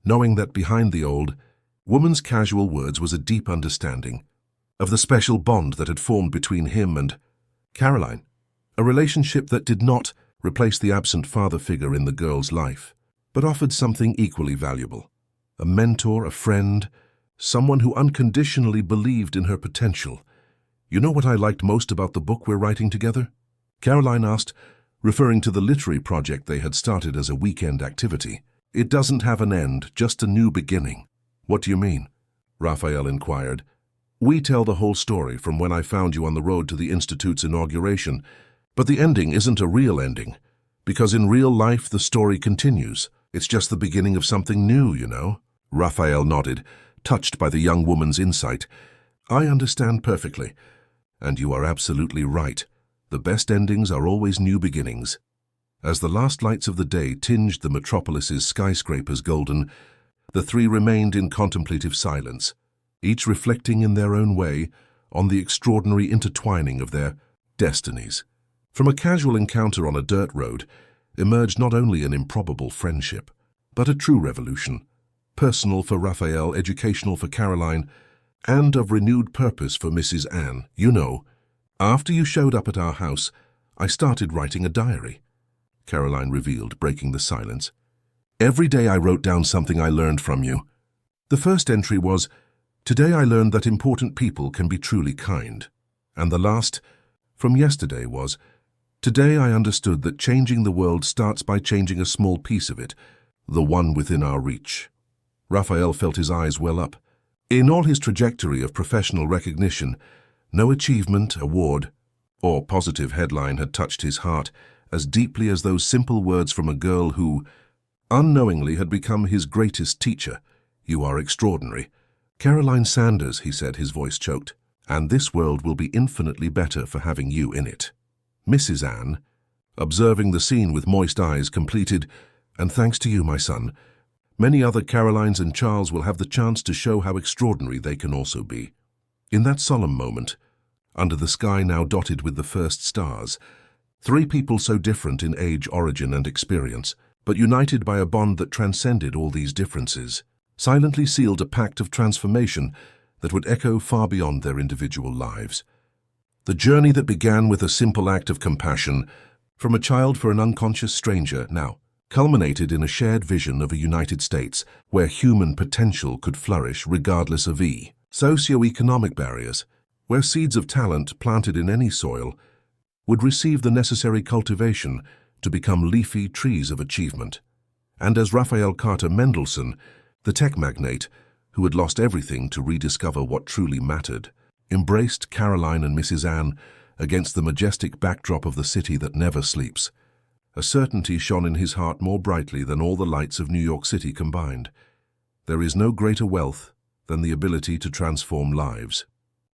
knowing that behind the old woman's casual words was a deep understanding of the special bond that had formed between him and Caroline, a relationship that did not replace the absent father figure in the girl's life, but offered something equally valuable: a mentor, a friend, someone who unconditionally believed in her potential. "You know what I liked most about the book we're writing together?" Caroline asked, referring to the literary project they had started as a weekend activity. "It doesn't have an end, just a new beginning." "What do you mean?" Raphael inquired. "We tell the whole story from when I found you on the road to the Institute's inauguration, But the ending isn't a real ending, because in real life the story continues. It's just the beginning of something new, you know. Raphael nodded, touched by the young woman's insight. I understand perfectly, and you are absolutely right. The best endings are always new beginnings. As the last lights of the day tinged the metropolis's skyscrapers golden, the three remained in contemplative silence, each reflecting in their own way on the extraordinary intertwining of their destinies. From a casual encounter on a dirt road emerged not only an improbable friendship, but a true revolution, personal for Raphael, educational for Caroline, and of renewed purpose for Mrs. Anne. You know, after you showed up at our house, I started writing a diary, Caroline revealed, breaking the silence. Every day I wrote down something I learned from you. The first entry was, "Today I learned that important people can be truly kind." And the last, from yesterday, was, "Today I understood that changing the world starts by changing a small piece of it, the one within our reach." Raphael felt his eyes well up. In all his trajectory of professional recognition, no achievement, award, or positive headline had touched his heart as deeply as those simple words from a girl who, unknowingly, had become his greatest teacher. "You are extraordinary." "Caroline Sanders," he said, his voice choked, "and this world will be infinitely better for having you in it." Mrs. Anne, observing the scene with moist eyes, completed, "And thanks to you, my son, many other Carolines and Charles will have the chance to show how extraordinary they can also be." In that solemn moment, under the sky now dotted with the first stars, three people so different in age, origin, and experience, but united by a bond that transcended all these differences, silently sealed a pact of transformation that would echo far beyond their individual lives. The journey that began with a simple act of compassion from a child for an unconscious stranger now culminated in a shared vision of a United States where human potential could flourish regardless of socio-economic barriers, where seeds of talent planted in any soil would receive the necessary cultivation to become leafy trees of achievement. And as Raphael Carter Mendelssohn, the tech magnate who had lost everything to rediscover what truly mattered, embraced Caroline and Mrs. Anne against the majestic backdrop of the city that never sleeps, a certainty shone in his heart more brightly than all the lights of New York City combined. There is no greater wealth than the ability to transform lives.